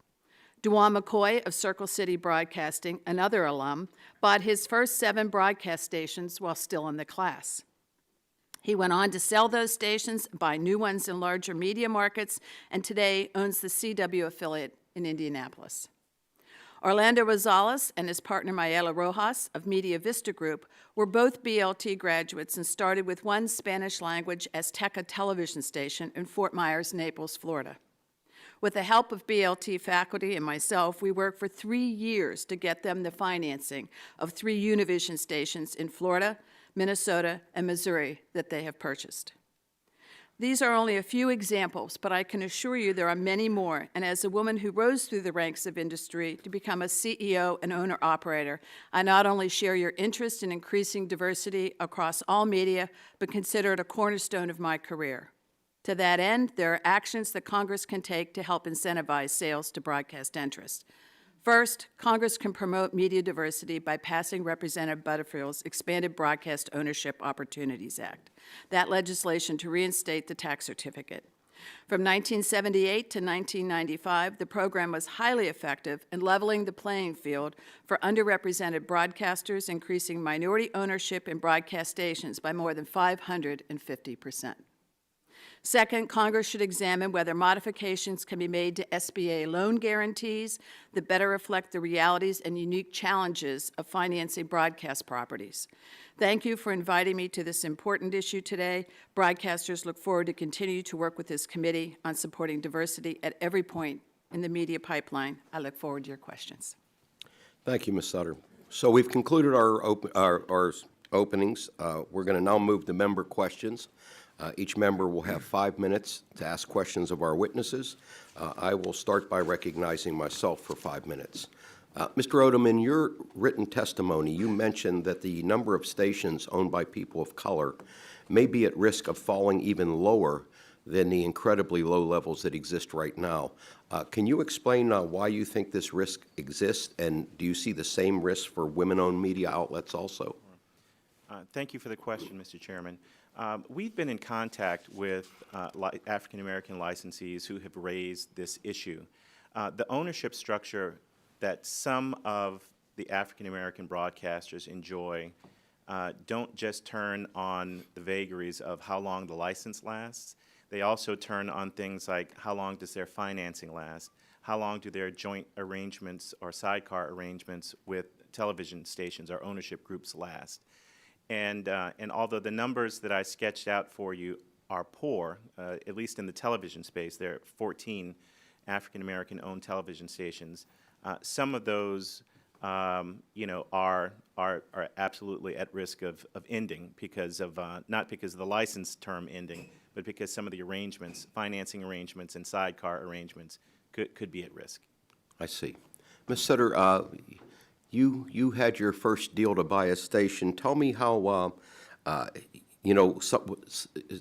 Duane McCoy of Circle City Broadcasting, another alum, bought his first 7 broadcast stations while still in the class. He went on to sell those stations, buy new ones in larger media markets, and today owns the CW affiliate in Indianapolis. Orlando Rosales and his partner Mayela Rojas of Media Vista Group were both BLT graduates and started with one Spanish-language Azteca television station in Fort Myers, Naples, Florida. With the help of BLT faculty and myself, we worked for 3 years to get them the financing of 3 Univision stations in Florida, Minnesota, and Missouri that they have purchased. These are only a few examples, but I can assure you there are many more, and as a woman who rose through the ranks of industry to become a CEO and owner-operator, I not only share your interest in increasing diversity across all media, but consider it a cornerstone of my career. To that end, there are actions that Congress can take to help incentivize sales to broadcast interests. First, Congress can promote media diversity by passing Representative Butterfield's Expanded Broadcast Ownership Opportunities Act, that legislation to reinstate the tax certificate. From 1978 to 1995, the program was highly effective in leveling the playing field for underrepresented broadcasters, increasing minority ownership in broadcast stations by more than 550%. Second, Congress should examine whether modifications can be made to SBA loan guarantees that better reflect the realities and unique challenges of financing broadcast properties. Thank you for inviting me to this important issue today. Broadcasters look forward to continue to work with this committee on supporting diversity at every point in the media pipeline. I look forward to your questions. Thank you, Ms. Sutter. So we've concluded our openings. We're going to now move to member questions. Each member will have 5 minutes to ask questions of our witnesses. I will start by recognizing myself for 5 minutes. Mr. Odom, in your written testimony, you mentioned that the number of stations owned by people of color may be at risk of falling even lower than the incredibly low levels that exist right now. Can you explain why you think this risk exists, and do you see the same risk for women-owned media outlets also? Thank you for the question, Mr. Chairman. We've been in contact with African-American licensees who have raised this issue. The ownership structure that some of the African-American broadcasters enjoy don't just turn on the vagaries of how long the license lasts. They also turn on things like how long does their financing last, how long do their joint arrangements or sidecar arrangements with television stations or ownership groups last. And although the numbers that I sketched out for you are poor, at least in the television space, there are 14 African-American owned television stations. Some of those, you know, are absolutely at risk of ending because of, not because of the license term ending, but because some of the arrangements, financing arrangements and sidecar arrangements could be at risk. I see. Ms. Sutter, you had your first deal to buy a station. Tell me how, you know,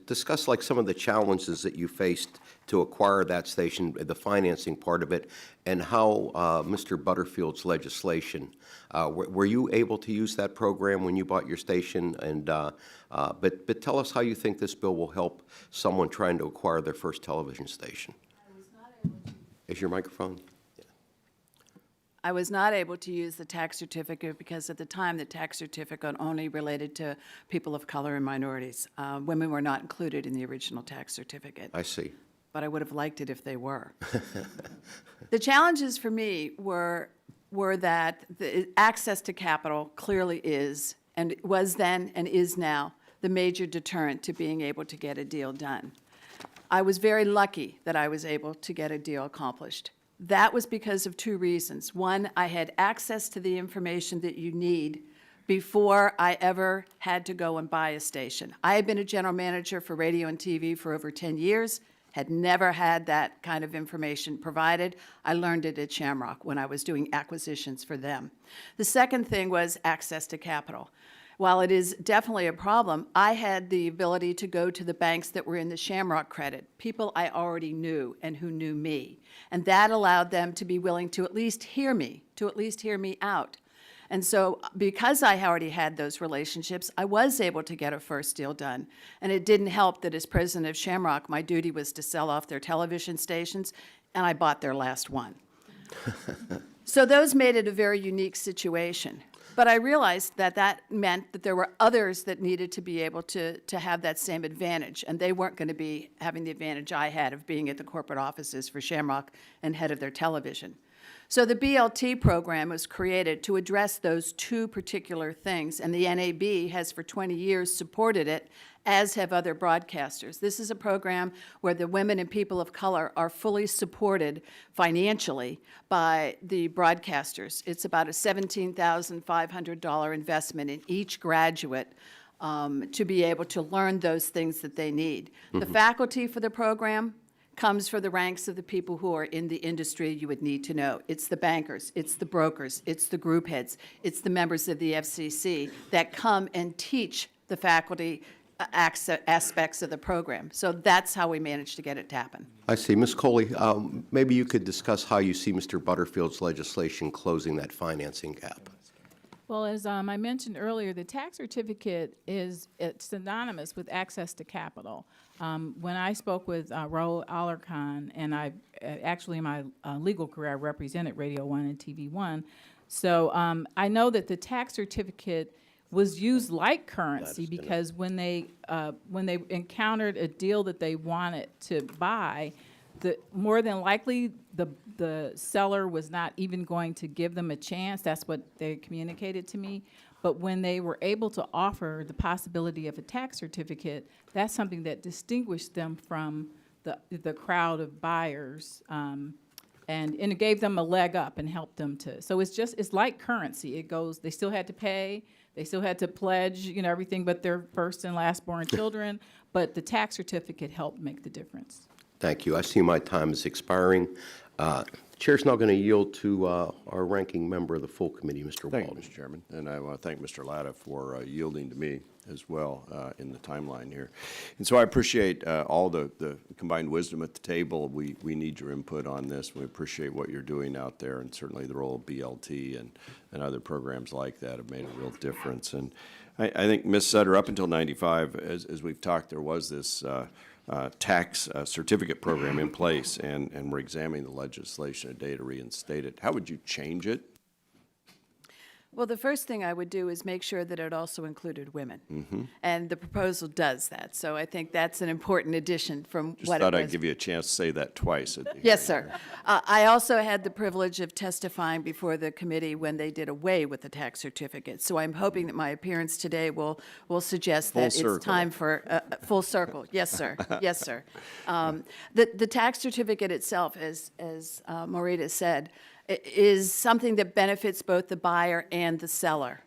discuss like some of the challenges that you faced to acquire that station, the financing part of it, and how Mr. Butterfield's legislation. Were you able to use that program when you bought your station? And but tell us how you think this bill will help someone trying to acquire their first television station. I was not able to. Is your microphone? I was not able to use the tax certificate because at the time the tax certificate only related to people of color and minorities. Women were not included in the original tax certificate. I see. But I would have liked it if they were. The challenges for me were that the access to capital clearly is, and was then and is now, the major deterrent to being able to get a deal done. I was very lucky that I was able to get a deal accomplished. That was because of two reasons. One, I had access to the information that you need before I ever had to go and buy a station. I had been a general manager for radio and TV for over 10 years, had never had that kind of information provided. I learned it at Shamrock when I was doing acquisitions for them. The second thing was access to capital. While it is definitely a problem, I had the ability to go to the banks that were in the Shamrock credit, people I already knew and who knew me. And that allowed them to be willing to at least hear me out. And so because I already had those relationships, I was able to get a first deal done. And it didn't help that as president of Shamrock, my duty was to sell off their television stations, and I bought their last one. So those made it a very unique situation. But I realized that that meant that there were others that needed to be able to have that same advantage, and they weren't going to be having the advantage I had of being at the corporate offices for Shamrock and head of their television. So the BLT program was created to address those two particular things, and the NAB has for 20 years supported it, as have other broadcasters. This is a program where the women and people of color are fully supported financially by the broadcasters. It's about a $17,500 investment in each graduate to be able to learn those things that they need. The faculty for the program comes from the ranks of the people who are in the industry you would need to know. It's the bankers, it's the brokers, it's the group heads, it's the members of the FCC that come and teach the faculty aspects of the program. So that's how we managed to get it to happen. I see. Ms. Coley, maybe you could discuss how you see Mr. Butterfield's legislation closing that financing gap. Well, as I mentioned earlier, the tax certificate it's synonymous with access to capital. When I spoke with Raul Alarcon, and I actually in my legal career I represented Radio 1 and TV 1, so I know that the tax certificate was used like currency because when they encountered a deal that they wanted to buy, more than likely the seller was not even going to give them a chance. That's what they communicated to me. But when they were able to offer the possibility of a tax certificate, that's something that distinguished them from the crowd of buyers, and it gave them a leg up and helped them to. So it's like currency. It goes. They still had to pay. They still had to pledge, everything but their first and last born children. But the tax certificate helped make the difference. Thank you. I see my time is expiring. The Chair's now going to yield to our ranking member of the full committee, Mr. Thank you, Walden. Mr. Chairman. And I want to thank Mr. Latta for yielding to me as well in the timeline here. And so I appreciate all the combined wisdom at the table. We need your input on this. We appreciate what you're doing out there, and certainly the role of BLT and other programs like that have made a real difference. And I think, Ms. Sutter, up until 95, as we've talked, there was this tax certificate program in place, and we're examining the legislation today to reinstate it. How would you change it? Well, the first thing I would do is make sure that it also included women. And the proposal does that. So I think that's an important addition from Just what thought it I'd was. give you a chance to say that twice. Yes, sir. I also had the privilege of testifying before the committee when they did away with the tax certificate. So I'm hoping that my appearance today will suggest that Full it's time for full circle. Yes, sir. Yes, sir. The tax certificate itself, as Maurita said, is something that benefits both the buyer and the seller.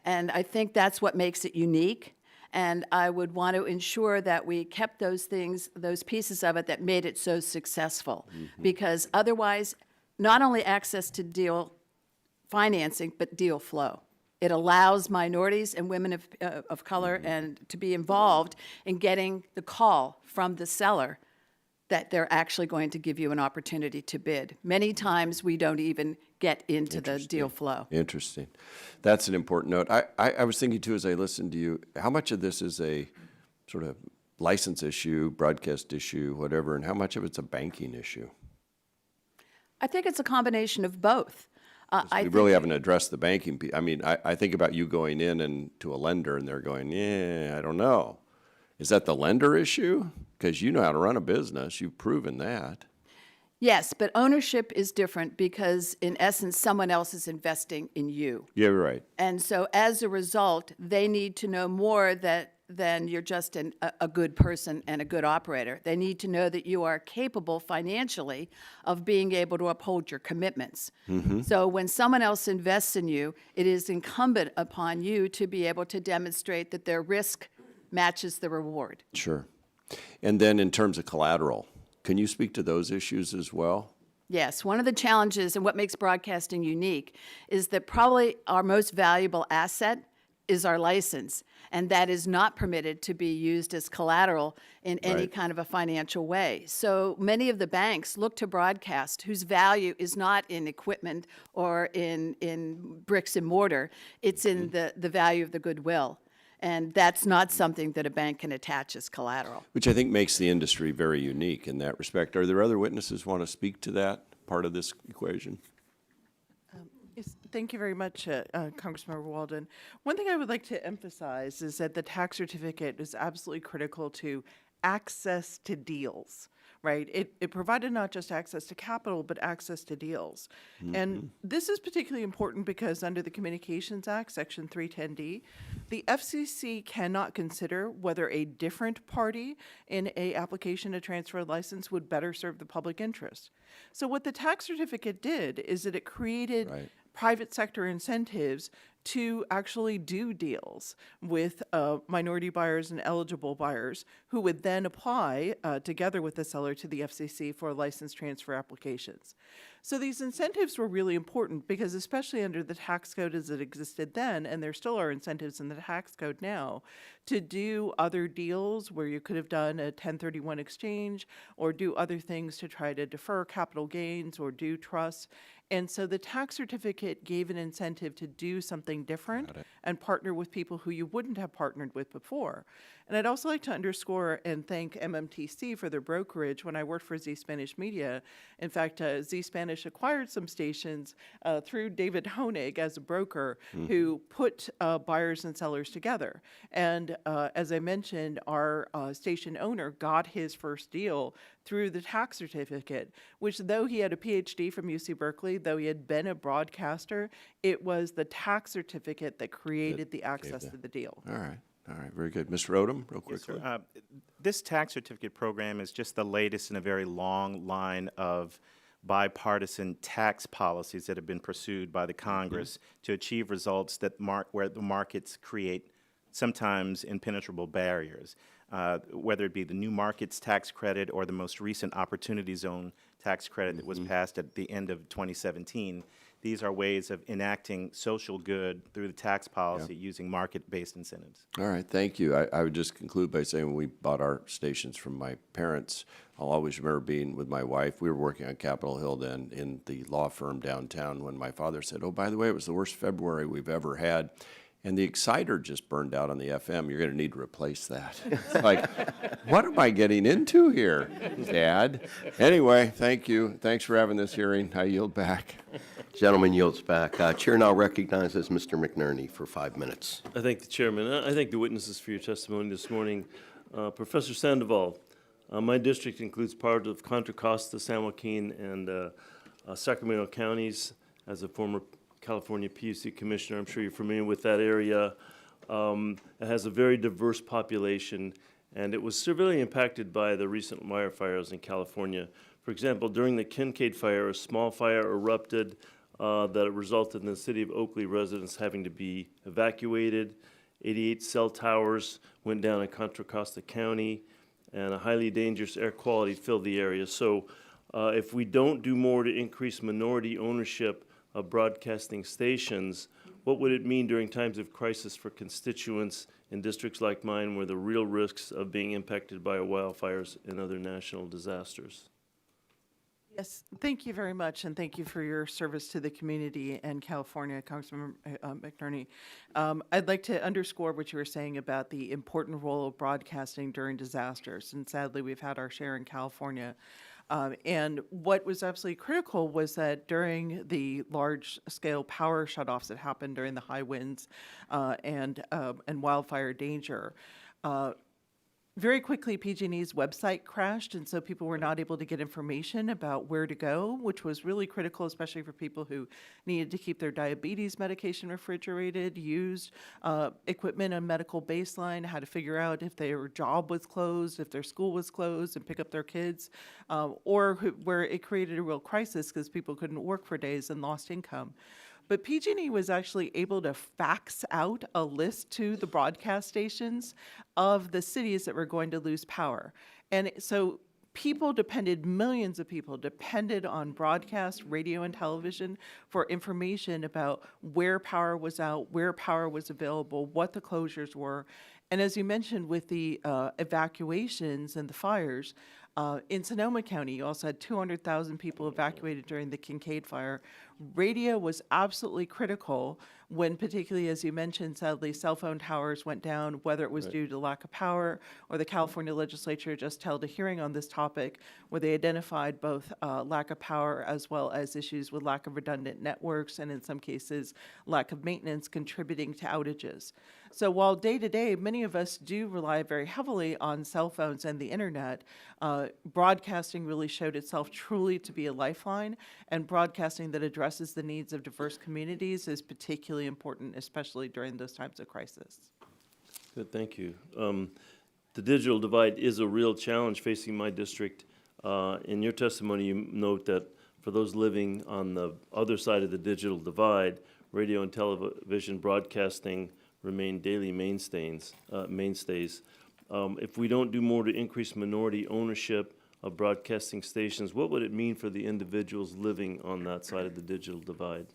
And I think that's what makes it unique. And I would want to ensure that we kept those things, those pieces of it that made it so successful. Because otherwise, not only access to deal financing, but deal flow. It allows minorities and women of color and to be involved in getting the call from the seller that they're actually going to give you an opportunity to bid. Many times, we don't even get into the deal flow. Interesting. That's an important note. I was thinking, too, as I listened to you, how much of this is a sort of license issue, broadcast issue, whatever, and how much of it's a banking issue? I think it's a combination of both. We really haven't addressed the banking piece. I mean, I think about you going in and to a lender, and they're going, yeah, I don't know. Is that the lender issue? Because you know how to run a business. You've proven that. Yes, but ownership is different because, in essence, someone else is investing in you. Yeah, you're right. And so, as a result, they need to know more than you're just a good person and a good operator. They need to know that you are capable financially of being able to uphold your commitments. So when someone else invests in you, it is incumbent upon you to be able to demonstrate that their risk matches the reward. Sure. And then in terms of collateral, can you speak to those issues as well? Yes, one of the challenges and what makes broadcasting unique is that probably our most valuable asset is our license, and that is not permitted to be used as collateral in any Right. kind of a financial way. So many of the banks look to broadcast whose value is not in equipment or in bricks and mortar, it's in the value of the goodwill. And that's not something that a bank can attach as collateral. Which I think makes the industry very unique in that respect. Are there other witnesses who want to speak to that part of this equation? Yes, thank you very much, Congressmember Walden. One thing I would like to emphasize is that the tax certificate is absolutely critical to access to deals, right? It provided not just access to capital, but access to deals. And this is particularly important because under the Communications Act, Section 310D, the FCC cannot consider whether a different party in a application to transfer a license would better serve the public interest. So what the tax certificate did is that it created Right. private sector incentives to actually do deals with minority buyers and eligible buyers who would then apply together with the seller to the FCC for license transfer applications. So these incentives were really important because especially under the tax code as it existed then, and there still are incentives in the tax code now, to do other deals where you could have done a 1031 exchange or do other things to try to defer capital gains or do trusts. And so the tax certificate gave an incentive to do something different and partner with people who you wouldn't have partnered with before. And I'd also like to underscore and thank MMTC for their brokerage. When I worked for Z Spanish Media, in fact, Z Spanish acquired some stations through David Honig as a broker who put buyers and sellers together. And as I mentioned, our station owner got his first deal through the tax certificate, which though he had a PhD from UC Berkeley, though he had been a broadcaster, it was the tax certificate that created the access to the deal. All right. All right. Very good. Mr. Odom, real Yes, quickly. sir. This tax certificate program is just the latest in a very long line of bipartisan tax policies that have been pursued by the Congress to achieve results that where the markets create sometimes impenetrable barriers, whether it be the new markets tax credit or the most recent opportunity zone tax credit that was passed at the end of 2017. These are ways of enacting social good through the tax policy using market-based incentives. All right, thank you. I would just conclude by saying when we bought our stations from my parents, I'll always remember being with my wife. We were working on Capitol Hill then in the law firm downtown when my father said, oh, by the way, it was the worst February we've ever had. and the exciter just burned out on the FM. You're going to need to replace that. It's like, what am I getting into here, Dad? Anyway, thank you. Thanks for having this hearing. I yield back. Gentleman yields back. Chair now recognizes Mr. McNerney for 5 minutes. I thank the chairman. I thank the witnesses for your testimony this morning. Professor Sandoval, my district includes part of Contra Costa, San Joaquin, and Sacramento counties. As a former California PUC commissioner, I'm sure you're familiar with that area. It has a very diverse population, and it was severely impacted by the recent wildfires in California. For example, during the Kincaid fire, a small fire erupted that resulted in the city of Oakley residents having to be evacuated. 88 cell towers went down in Contra Costa County, and a highly dangerous air quality filled the area. So if we don't do more to increase minority ownership of broadcasting stations, what would it mean during times of crisis for constituents in districts like mine where the real risks of being impacted by wildfires and other national disasters? Yes, thank you very much, and thank you for your service to the community and California, Congressman McNerney. I'd like to underscore what you were saying about the important role of broadcasting during disasters, and sadly, we've had our share in California. And what was absolutely critical was that during the large-scale power shutoffs that happened during the high winds and wildfire danger, very quickly, PG&E's website crashed, and so people were not able to get information about where to go, which was really critical, especially for people who needed to keep their diabetes medication refrigerated, used equipment on medical baseline, had to figure out if their job was closed, if their school was closed, and pick up their kids, or where it created a real crisis because people couldn't work for days and lost income. But PG&E was actually able to fax out a list to the broadcast stations of the cities that were going to lose power. And so people depended, millions of people depended on broadcast, radio, and television for information about where power was out, where power was available, what the closures were. And as you mentioned with the evacuations and the fires, in Sonoma County, you also had 200,000 people evacuated during the Kincaid fire. Radio was absolutely critical when, particularly as you mentioned, sadly, cell phone towers went down, whether it was due to lack of power or the California legislature just held a hearing on this topic where they identified both lack of power as well as issues with lack of redundant networks and in some cases lack of maintenance contributing to outages. So while day to day, many of us do rely very heavily on cell phones and the internet, broadcasting really showed itself truly to be a lifeline, and broadcasting that addresses the needs of diverse communities is particularly important, especially during those times of crisis. Good, thank you. The digital divide is a real challenge facing my district. In your testimony, you note that for those living on the other side of the digital divide, radio and television broadcasting remain daily mainstays. If we don't do more to increase minority ownership of broadcasting stations, what would it mean for the individuals living on that side of the digital divide?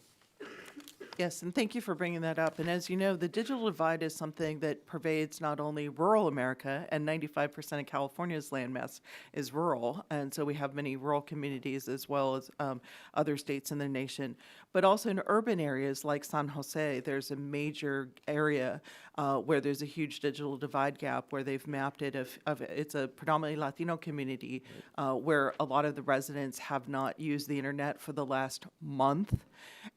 Yes, and thank you for bringing that up. And as you know, the digital divide is something that pervades not only rural America, and 95% of California's landmass is rural, and so we have many rural communities as well as other states in the nation, but also in urban areas like San Jose, there's a major area where there's a huge digital divide gap where they've mapped it. It's a predominantly Latino community where a lot of the residents have not used the internet for the last month.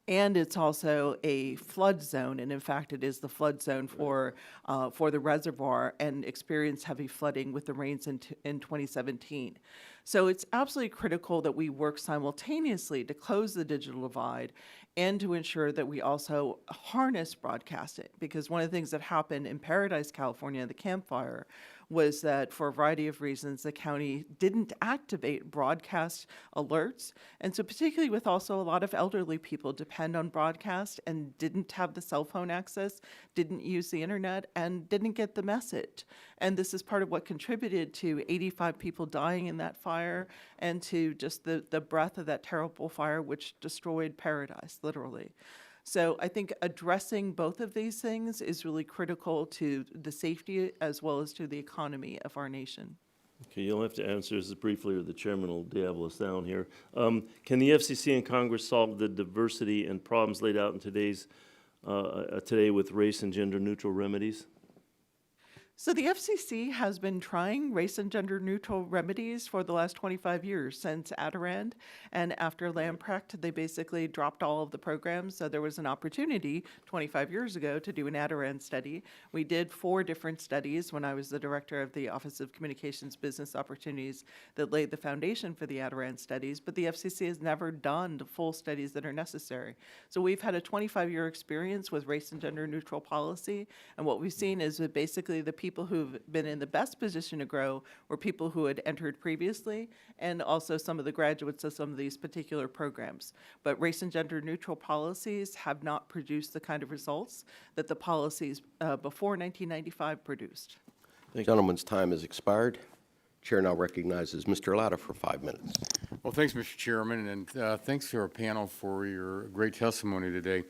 And it's also a flood zone, and in fact, it is the flood zone for the reservoir, and experienced heavy flooding with the rains in 2017. So it's absolutely critical that we work simultaneously to close the digital divide and to ensure that we also harness broadcasting, because one of the things that happened in Paradise, California, the Camp Fire, was that for a variety of reasons, the county didn't activate broadcast alerts. And so particularly with also a lot of elderly people depend on broadcast and didn't have the cell phone access, didn't use the internet, and didn't get the message. And this is part of what contributed to 85 people dying in that fire and to just the breadth of that terrible fire which destroyed Paradise, literally. So I think addressing both of these things is really critical to the safety as well as to the economy of our nation. Okay, you'll have to answer this briefly or the chairman will diablo us down here. Can the FCC and Congress solve the diversity and problems laid out in today's today with race and gender neutral remedies? So the FCC has been trying race and gender neutral remedies for the last 25 years since Adirond, and after Lamprecht, they basically dropped all of the programs. So there was an opportunity 25 years ago to do an Adirond study. We did 4 different studies when I was the director of the Office of Communications Business Opportunities that laid the foundation for the Adirond studies, but the FCC has never done the full studies that are necessary. So we've had a 25-year experience with race and gender neutral policy, and what we've seen is that basically the people who've been in the best position to grow were people who had entered previously, and also some of the graduates of some of these particular programs. But race and gender neutral policies have not produced the kind of results that the policies before 1995 produced. The gentleman's time has expired. Chair now recognizes Mr. Latta for 5 minutes. Well, thanks, Mr. Chairman, and thanks to our panel for your great testimony today.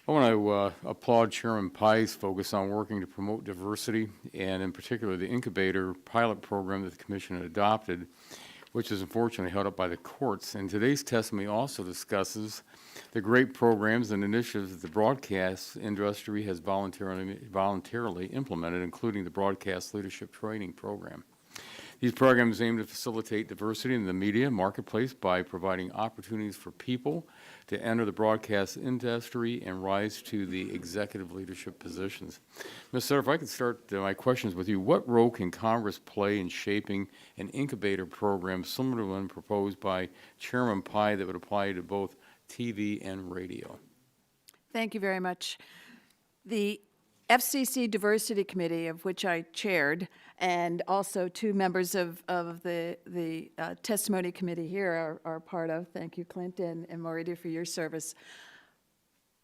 I want to applaud Chairman Pai's focus on working to promote diversity, and in particular the Incubator pilot program that the Commission had adopted, which is unfortunately held up by the courts. And today's testimony also discusses the great programs and initiatives that the broadcast industry has voluntarily implemented, including the Broadcast Leadership Training Program. These programs aim to facilitate diversity in the media marketplace by providing opportunities for people to enter the broadcast industry and rise to the executive leadership positions. Ms. Sutter, if I could start my questions with you, what role can Congress play in shaping an incubator program similar to one proposed by Chairman Pai that would apply to both TV and radio? Thank you very much. The FCC Diversity Committee, of which I chaired, and also 2 members of the testimony committee here are part of. Thank you, Clint and Morita, for your service.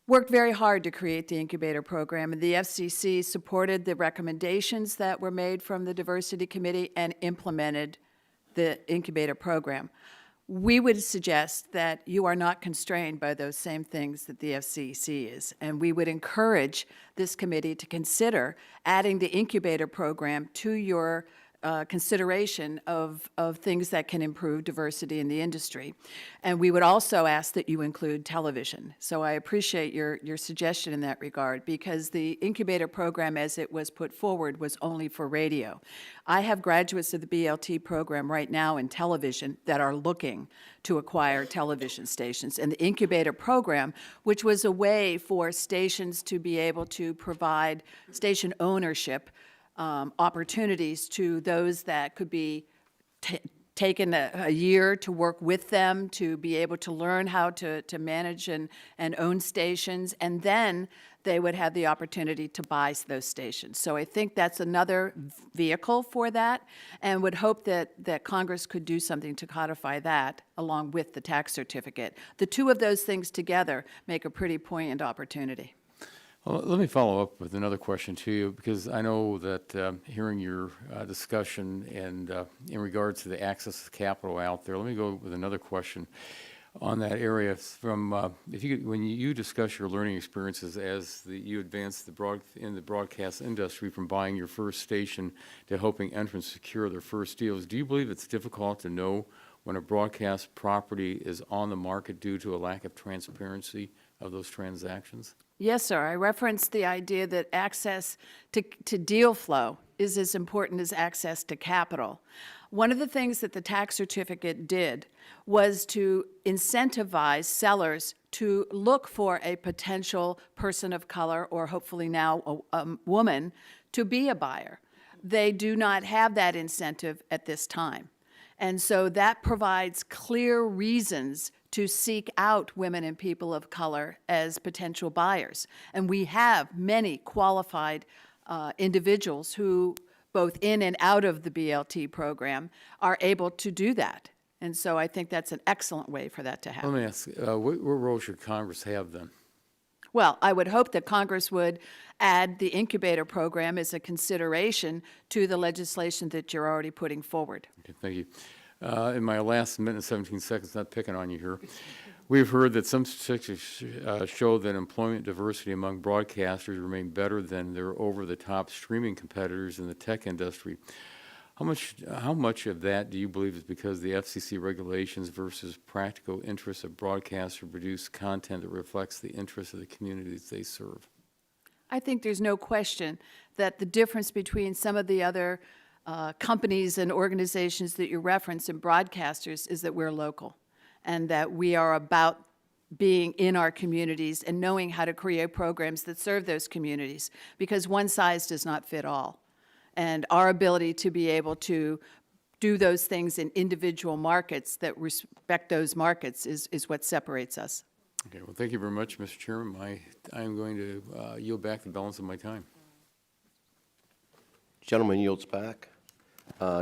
Worked very hard to create the incubator program, and the FCC supported the recommendations that were made from the Diversity Committee and implemented the incubator program. We would suggest that you are not constrained by those same things that the FCC is, and we would encourage this committee to consider adding the incubator program to your consideration of things that can improve diversity in the industry. And we would also ask that you include television. So I appreciate your suggestion in that regard, because the incubator program as it was put forward was only for radio. I have graduates of the BLT program right now in television that are looking to acquire television stations. And the incubator program, which was a way for stations to be able to provide station ownership opportunities to those that could be taken a year to work with them to be able to learn how to manage and own stations, and then they would have the opportunity to buy those stations. So I think that's another vehicle for that, and would hope that Congress could do something to codify that along with the tax certificate. The 2 of those things together make a pretty poignant opportunity. Well, let me follow up with another question to you, because I know that hearing your discussion and in regards to the access to capital out there, let me go with another question on that area. From if you could, when you discuss your learning experiences as you advance in the broadcast industry, from buying your first station to helping entrants secure their first deals, do you believe it's difficult to know when a broadcast property is on the market due to a lack of transparency of those transactions? Yes, sir. I referenced the idea that access to deal flow is as important as access to capital. One of the things that the tax certificate did was to incentivize sellers to look for a potential person of color, or hopefully now a woman, to be a buyer. They do not have that incentive at this time. And so that provides clear reasons to seek out women and people of color as potential buyers. And we have many qualified individuals who, both in and out of the BLT program, are able to do that. And so I think that's an excellent way for that to happen. Let me ask, what role should Congress have then? Well, I would hope that Congress would add the incubator program as a consideration to the legislation that you're already putting forward. Okay, thank you. In my last minute and 17 seconds, not picking on you here, we've heard that some statistics show that employment diversity among broadcasters remain better than their over-the-top streaming competitors in the tech industry. How much of that do you believe is because the FCC regulations versus practical interests of broadcasters to produce content that reflects the interests of the communities they serve? I think there's no question that the difference between some of the other companies and organizations that you reference and broadcasters is that we're local, and that we are about being in our communities and knowing how to create programs that serve those communities, because one size does not fit all. And our ability to be able to do those things in individual markets that respect those markets is what separates us. Okay, well, thank you very much, Mr. Chairman. I am going to yield back the balance of my time. Gentleman yields back.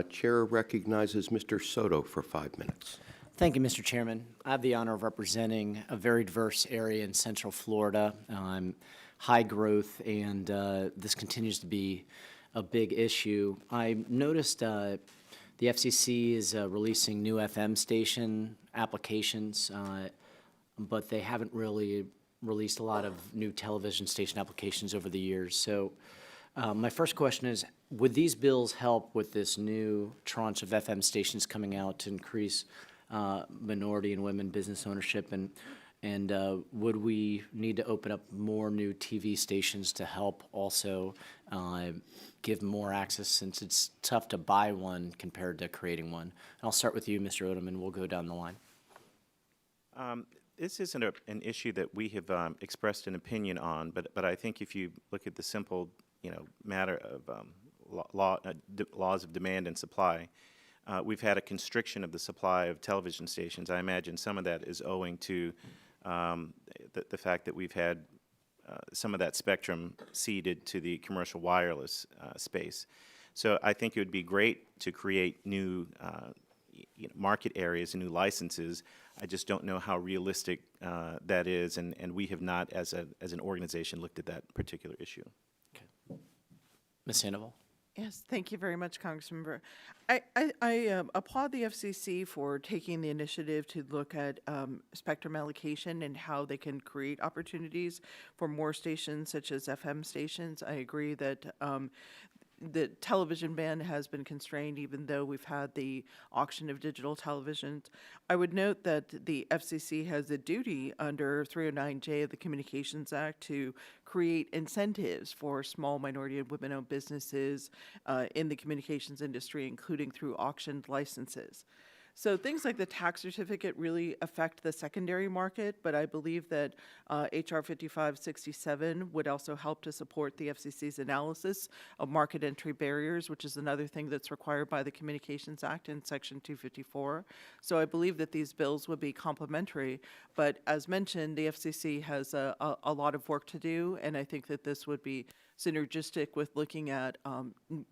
Chair recognizes Mr. Soto for 5 minutes. Thank you, Mr. Chairman. I have the honor of representing a very diverse area in Central Florida, high growth, and this continues to be a big issue. I noticed the FCC is releasing new FM station applications, but they haven't really released a lot of new television station applications over the years. So my first question is, would these bills help with this new tranche of FM stations coming out to increase minority and women business ownership, and would we need to open up more new TV stations to help also give more access, since it's tough to buy one compared to creating one? I'll start with you, Mr. Odom, and we'll go down the line. This isn't an issue that we have expressed an opinion on, but I think if you look at the simple, matter of laws of demand and supply, we've had a constriction of the supply of television stations. I imagine some of that is owing to the fact that we've had some of that spectrum ceded to the commercial wireless space. So I think it would be great to create new market areas and new licenses. I just don't know how realistic that is, and we have not, as an organization, looked at that particular issue. Okay. Ms. Sandoval? Yes, thank you very much, Congressmember. I applaud the FCC for taking the initiative to look at spectrum allocation and how they can create opportunities for more stations, such as FM stations. I agree that the television ban has been constrained, even though we've had the auction of digital televisions. I would note that the FCC has a duty under 309J of the Communications Act to create incentives for small minority and women-owned businesses in the communications industry, including through auctioned licenses. So things like the tax certificate really affect the secondary market, but I believe that HR 5567 would also help to support the FCC's analysis of market entry barriers, which is another thing that's required by the Communications Act in Section 254. So I believe that these bills would be complementary, but as mentioned, the FCC has a lot of work to do, and I think that this would be synergistic with looking at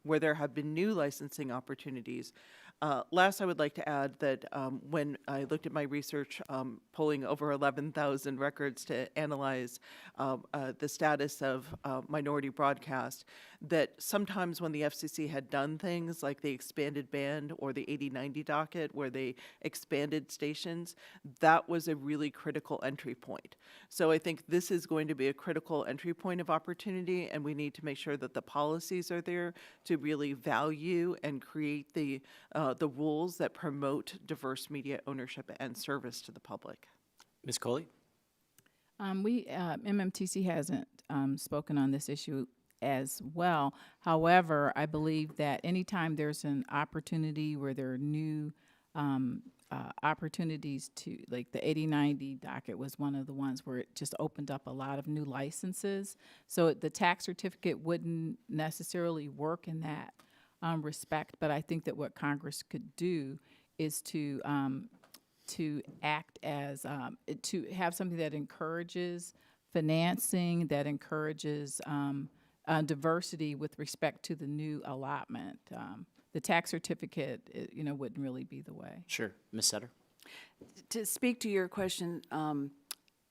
where there have been new licensing opportunities. Last, I would like to add that when I looked at my research, pulling over 11,000 records to analyze the status of minority broadcast, that sometimes when the FCC had done things like the expanded band or the 80/90 docket, where they expanded stations, that was a really critical entry point. So I think this is going to be a critical entry point of opportunity, and we need to make sure that the policies are there to really value and create the rules that promote diverse media ownership and service to the public. Ms. Coley? MMTC hasn't spoken on this issue as well. However, I believe that anytime there's an opportunity where there are new opportunities to, like the 80/90 docket was one of the ones where it just opened up a lot of new licenses. So the tax certificate wouldn't necessarily work in that respect, but I think that what Congress could do is to act as, to have something that encourages financing, that encourages diversity with respect to the new allotment. The tax certificate, wouldn't really be the way. Sure. Ms. Sutter? To speak to your question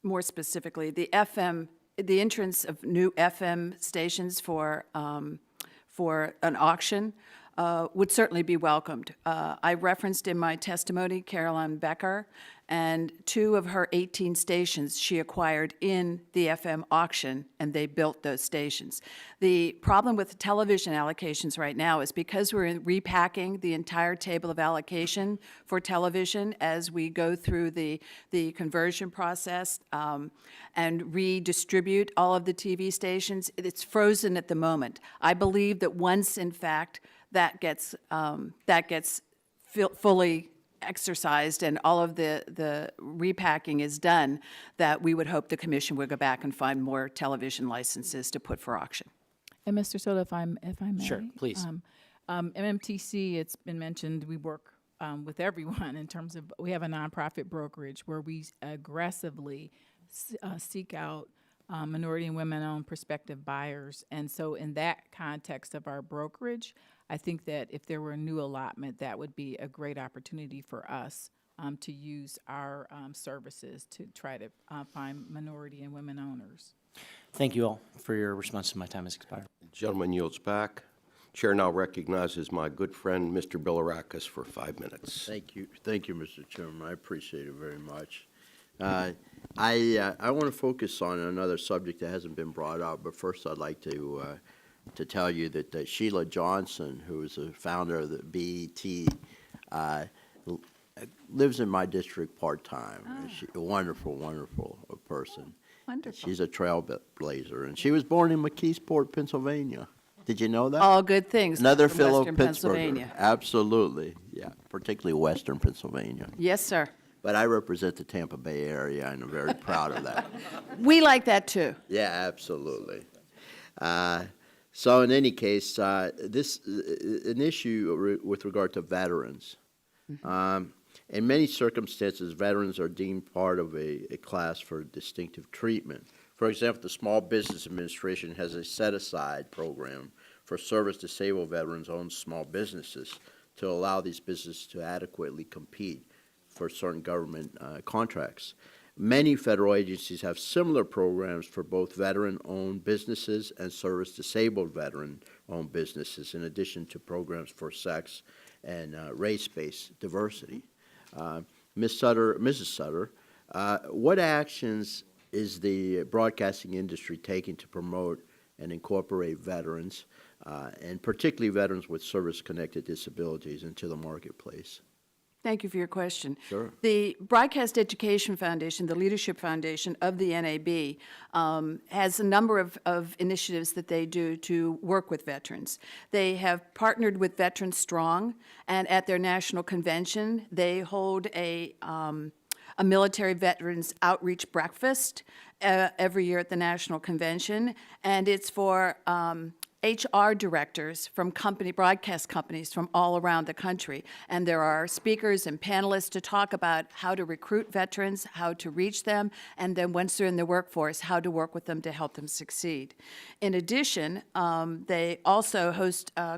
more specifically, the entrance of new FM stations for an auction would certainly be welcomed. I referenced in my testimony Caroline Becker and 2 of her 18 stations she acquired in the FM auction, and they built those stations. The problem with television allocations right now is because we're repacking the entire table of allocation for television as we go through the conversion process and redistribute all of the TV stations, it's frozen at the moment. I believe that once, in fact, that gets fully exercised and all of the repacking is done, that we would hope the commission would go back and find more television licenses to put for auction. And Mr. Soto, if I may. Sure, please. MMTC, it's been mentioned, we work with everyone in terms of, we have a nonprofit brokerage where we aggressively seek out minority and women-owned prospective buyers. And so in that context of our brokerage, I think that if there were a new allotment, that would be a great opportunity for us to use our services to try to find minority and women owners. Thank you all for your response. My time has expired. Gentleman yields back. Chair now recognizes my good friend, Mr. Bilirakis, for 5 minutes. Thank you, Mr. Chairman. I appreciate it very much. I want to focus on another subject that hasn't been brought up, but first I'd like to tell you that Sheila Johnson, who is the founder of the BET, lives in my district part-time. She's a wonderful, wonderful person. Wonderful. She's a trailblazer, and she was born in McKeesport, Pennsylvania. Did you know that? All good things. Another from fellow Western Pittsburgher. Pennsylvania. Absolutely, yeah, particularly Western Pennsylvania. Yes, sir. But I represent the Tampa Bay area, and I'm very proud of that. We like that, too. Yeah, absolutely. So in any case, this an issue with regard to veterans. In many circumstances, veterans are deemed part of a class for distinctive treatment. For example, the Small Business Administration has a set-aside program for service-disabled veterans-owned small businesses to allow these businesses to adequately compete for certain government contracts. Many federal agencies have similar programs for both veteran-owned businesses and service-disabled veteran-owned businesses, in addition to programs for sex and race-based diversity. Mrs. Sutter, what actions is the broadcasting industry taking to promote and incorporate veterans, and particularly veterans with service-connected disabilities, into the marketplace? Thank you for your question. Sure. The Broadcast Education Foundation, the Leadership Foundation of the NAB, has a number of initiatives that they do to work with veterans. They have partnered with Veterans Strong, and at their national convention, they hold a military veterans outreach breakfast every year at the national convention, and it's for HR directors from broadcast companies from all around the country. And there are speakers and panelists to talk about how to recruit veterans, how to reach them, and then once they're in the workforce, how to work with them to help them succeed. In addition, they also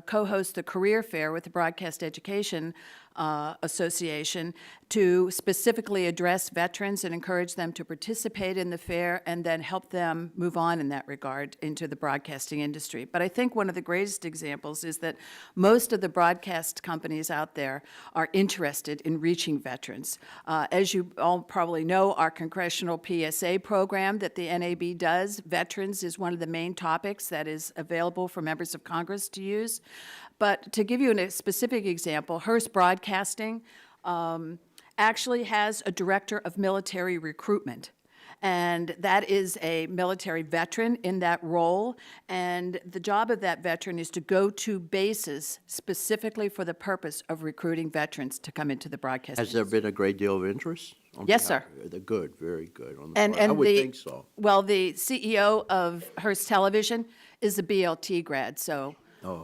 co-host the Career Fair with the Broadcast Education Association to specifically address veterans and encourage them to participate in the fair and then help them move on in that regard into the broadcasting industry. But I think one of the greatest examples is that most of the broadcast companies out there are interested in reaching veterans. As you all probably know, our congressional PSA program that the NAB does, veterans is one of the main topics that is available for members of Congress to use. But to give you a specific example, Hearst Broadcasting actually has a director of military recruitment. And that is a military veteran in that role. And the job of that veteran is to go to bases specifically for the purpose of recruiting veterans to come into the broadcast Has there been a great deal of interest? Yes, sir. Good, very good. And I would think so. Well, the CEO of Hearst Television is a BLT grad, so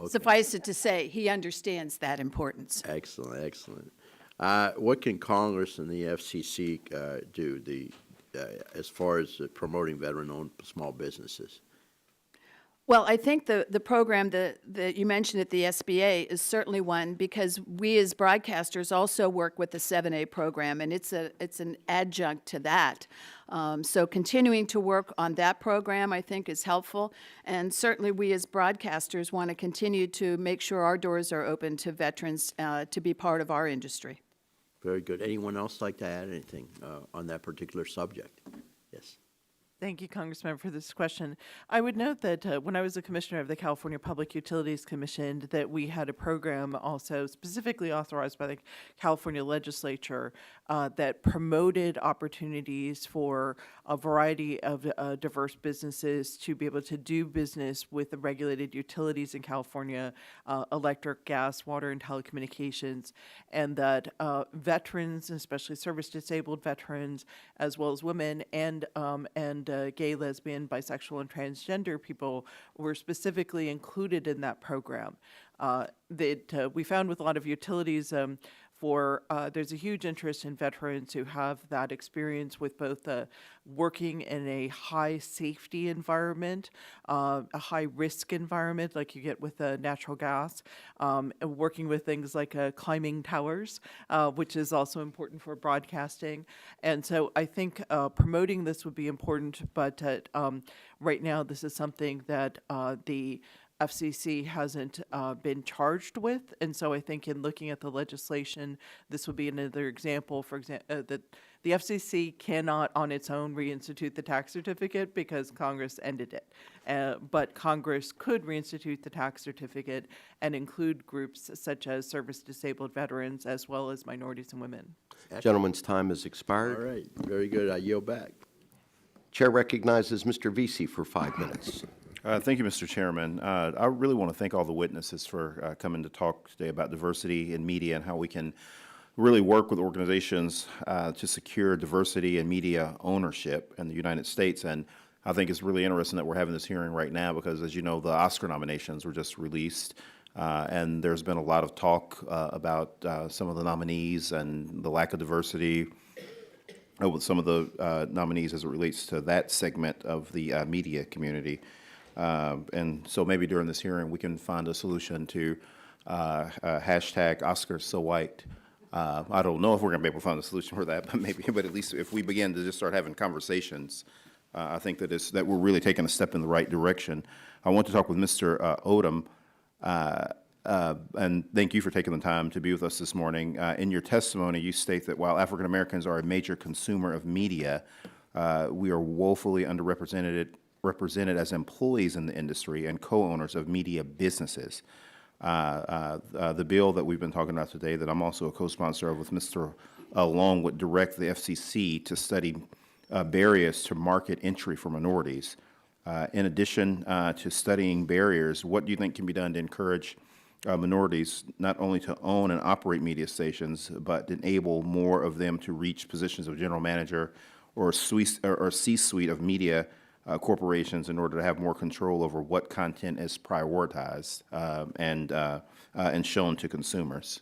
suffice it to say, he understands that importance. Excellent, excellent. What can Congress and the FCC do as far as promoting veteran-owned small businesses? Well, I think the program that you mentioned at the SBA is certainly one, because we as broadcasters also work with the 7A program, and it's an adjunct to that. So continuing to work on that program, I think, is helpful. And certainly we as broadcasters want to continue to make sure our doors are open to veterans to be part of our industry. Very good. Anyone else like to add anything on that particular subject? Yes. Thank you, Congressman, for this question. I would note that when I was a commissioner of the California Public Utilities Commission, that we had a program also specifically authorized by the California legislature that promoted opportunities for a variety of diverse businesses to be able to do business with the regulated utilities in California, electric, gas, water, and telecommunications, and that veterans, especially service-disabled veterans, as well as women and gay, lesbian, bisexual, and transgender people were specifically included in that program. We found with a lot of utilities there's a huge interest in veterans who have that experience with both working in a high safety environment, a high risk environment like you get with natural gas, and working with things like climbing towers, which is also important for broadcasting. And so I think promoting this would be important, but right now this is something that the FCC hasn't been charged with, and so I think in looking at the legislation, this would be another example, for example, that the FCC cannot on its own reinstitute the tax certificate because Congress ended it. But Congress could reinstitute the tax certificate and include groups such as service-disabled veterans as well as minorities and women. Gentleman's time has expired. All right. Very good. I yield back. Chair recognizes Mr. Vesey for 5 minutes. Thank you, Mr. Chairman. I really want to thank all the witnesses for coming to talk today about diversity in media and how we can really work with organizations to secure diversity in media ownership in the United States. And I think it's really interesting that we're having this hearing right now because, as you know, the Oscar nominations were just released. And there's been a lot of talk about some of the nominees and the lack of diversity with some of the nominees as it relates to that segment of the media community. And so maybe during this hearing, we can find a solution to hashtag Oscars So White. I don't know if we're going to be able to find a solution for that, but at least if we begin to just start having conversations, I think that we're really taking a step in the right direction. I want to talk with Mr. Odom, and thank you for taking the time to be with us this morning. In your testimony, you state that while African Americans are a major consumer of media, we are woefully underrepresented as employees in the industry and co-owners of media businesses. The bill that we've been talking about today that I'm also a co-sponsor of with Mr. Long would direct the FCC to study barriers to market entry for minorities. In addition to studying barriers, what do you think can be done to encourage minorities not only to own and operate media stations, but enable more of them to reach positions of general manager or C-suite of media corporations in order to have more control over what content is prioritized and shown to consumers?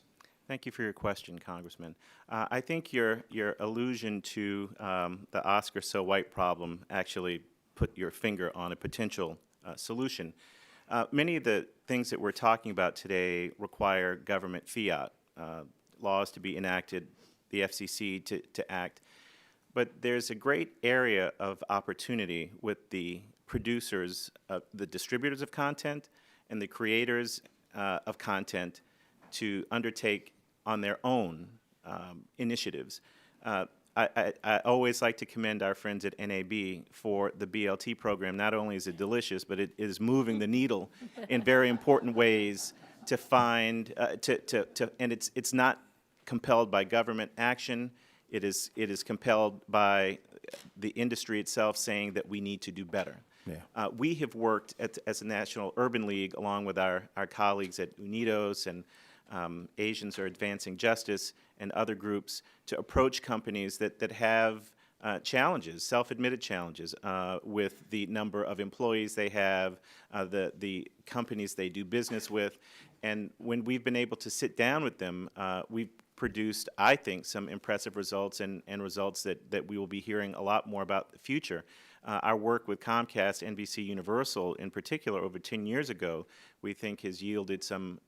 Thank you for your question, Congressman. I think your allusion to the Oscar So White problem actually put your finger on a potential solution. Many of the things that we're talking about today require government fiat, laws to be enacted, the FCC to act. But there's a great area of opportunity with the producers, the distributors of content, and the creators of content to undertake on their own initiatives. I always like to commend our friends at NAB for the BLT program. Not only is it delicious, but it is moving the needle in very important ways to find, and it's not compelled by government action. It is compelled by the industry itself saying that we need to do better. Yeah. We have worked as a National Urban League along with our colleagues at UNIDOS and Asians Are Advancing Justice and other groups to approach companies that have challenges, self-admitted challenges with the number of employees they have, the companies they do business with. And when we've been able to sit down with them, we've produced, I think, some impressive results and results that we will be hearing a lot more about in the future. Our work with Comcast, NBC Universal in particular over 10 years ago, we think has yielded some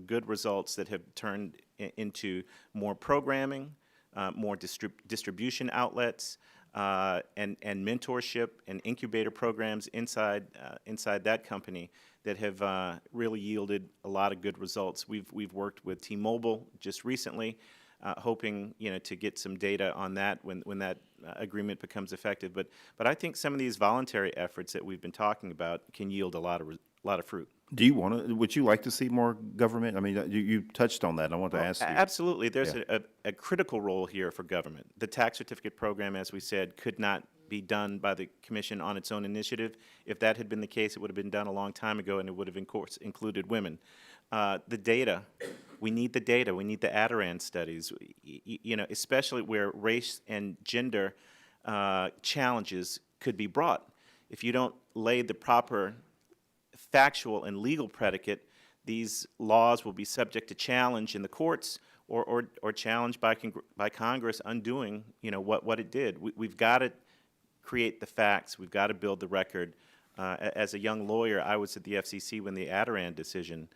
good results that have turned into more programming, more distribution outlets, and mentorship and incubator programs inside that company that have really yielded a lot of good results. We've worked with T-Mobile just recently hoping, to get some data on that when that agreement becomes effective. But I think some of these voluntary efforts that we've been talking about can yield a lot of fruit. Do you want to, would you like to see more government? I mean, you touched on that. I want to ask you. Absolutely. There's a critical role here for government. The tax certificate program, as we said, could not be done by the Commission on its own initiative. If that had been the case, it would have been done a long time ago, and it would have, of course, included women. The data, we need the data. We need the Adirondack studies, especially where race and gender challenges could be brought. If you don't lay the proper factual and legal predicate, these laws will be subject to challenge in the courts or challenged by Congress undoing, what it did. We've got to create the facts. We've got to build the record. As a young lawyer, I was at the FCC when the Adirondack decision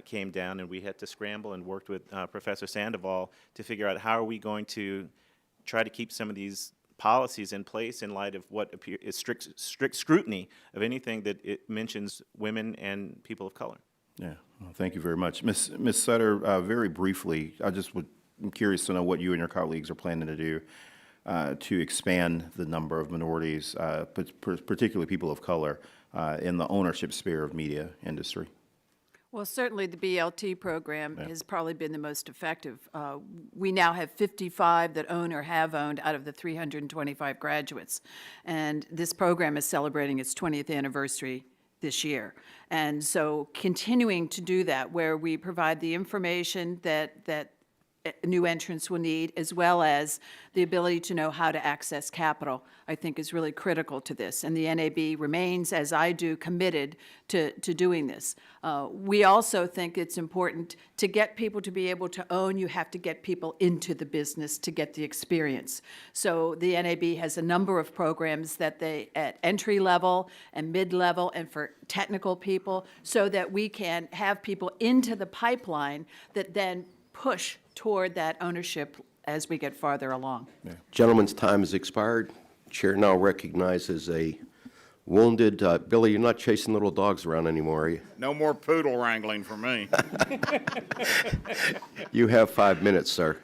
came down, and we had to scramble and worked with Professor Sandoval to figure out how are we going to try to keep some of these policies in place in light of what is strict scrutiny of anything that it mentions women and people of color. Yeah, well, thank you very much. Ms. Sutter, very briefly, I'm curious to know what you and your colleagues are planning to do to expand the number of minorities, particularly people of color, in the ownership sphere of media industry. Well, certainly the BLT program has probably been the most effective. We now have 55 that own or have owned out of the 325 graduates. And this program is celebrating its 20th anniversary this year. And so continuing to do that, where we provide the information that new entrants will need, as well as the ability to know how to access capital, I think is really critical to this. And the NAB remains, as I do, committed to doing this. We also think it's important to get people to be able to own. You have to get people into the business to get the experience. So the NAB has a number of programs that they, at entry level and mid-level and for technical people, so that we can have people into the pipeline that then push toward that ownership as we get farther along. Yeah. Gentleman's time has expired. Chair now recognizes a wounded, Billy, you're not chasing little dogs around anymore, are you? No more poodle wrangling for me. You have 5 minutes, sir.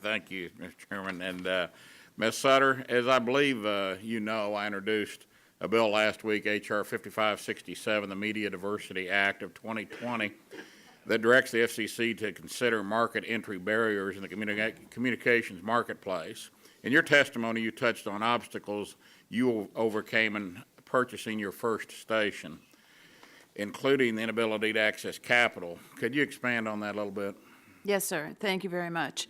Thank you, Mr. Chairman. And Ms. Sutter, as I believe you know, I introduced a bill last week, H.R. 5567, the Media Diversity Act of 2020, that directs the FCC to consider market entry barriers in the communications marketplace. In your testimony, you touched on obstacles you overcame in purchasing your first station, including the inability to access capital. Could you expand on that a little bit? Yes, sir. Thank you very much.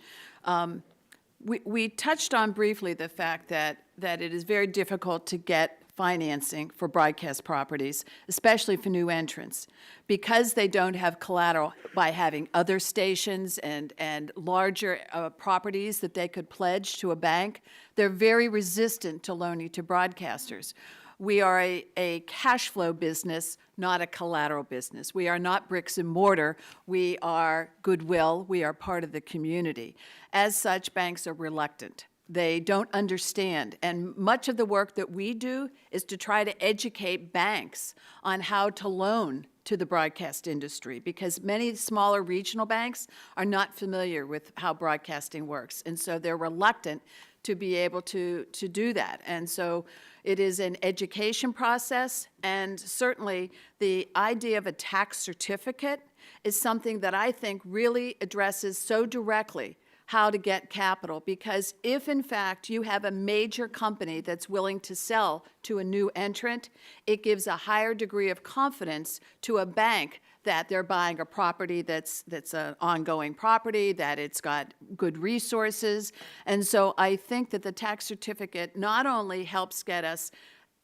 We touched on briefly the fact that it is very difficult to get financing for broadcast properties, especially for new entrants, because they don't have collateral by having other stations and larger properties that they could pledge to a bank. They're very resistant to loaning to broadcasters. We are a cash flow business, not a collateral business. We are not bricks and mortar. We are goodwill. We are part of the community. As such, banks are reluctant. They don't understand. And much of the work that we do is to try to educate banks on how to loan to the broadcast industry, because many smaller regional banks are not familiar with how broadcasting works. And so they're reluctant to be able to do that. And so it is an education process, and certainly the idea of a tax certificate is something that I think really addresses so directly how to get capital, because if in fact you have a major company that's willing to sell to a new entrant, it gives a higher degree of confidence to a bank that they're buying a property that's an ongoing property, that it's got good resources. And so I think that the tax certificate not only helps get us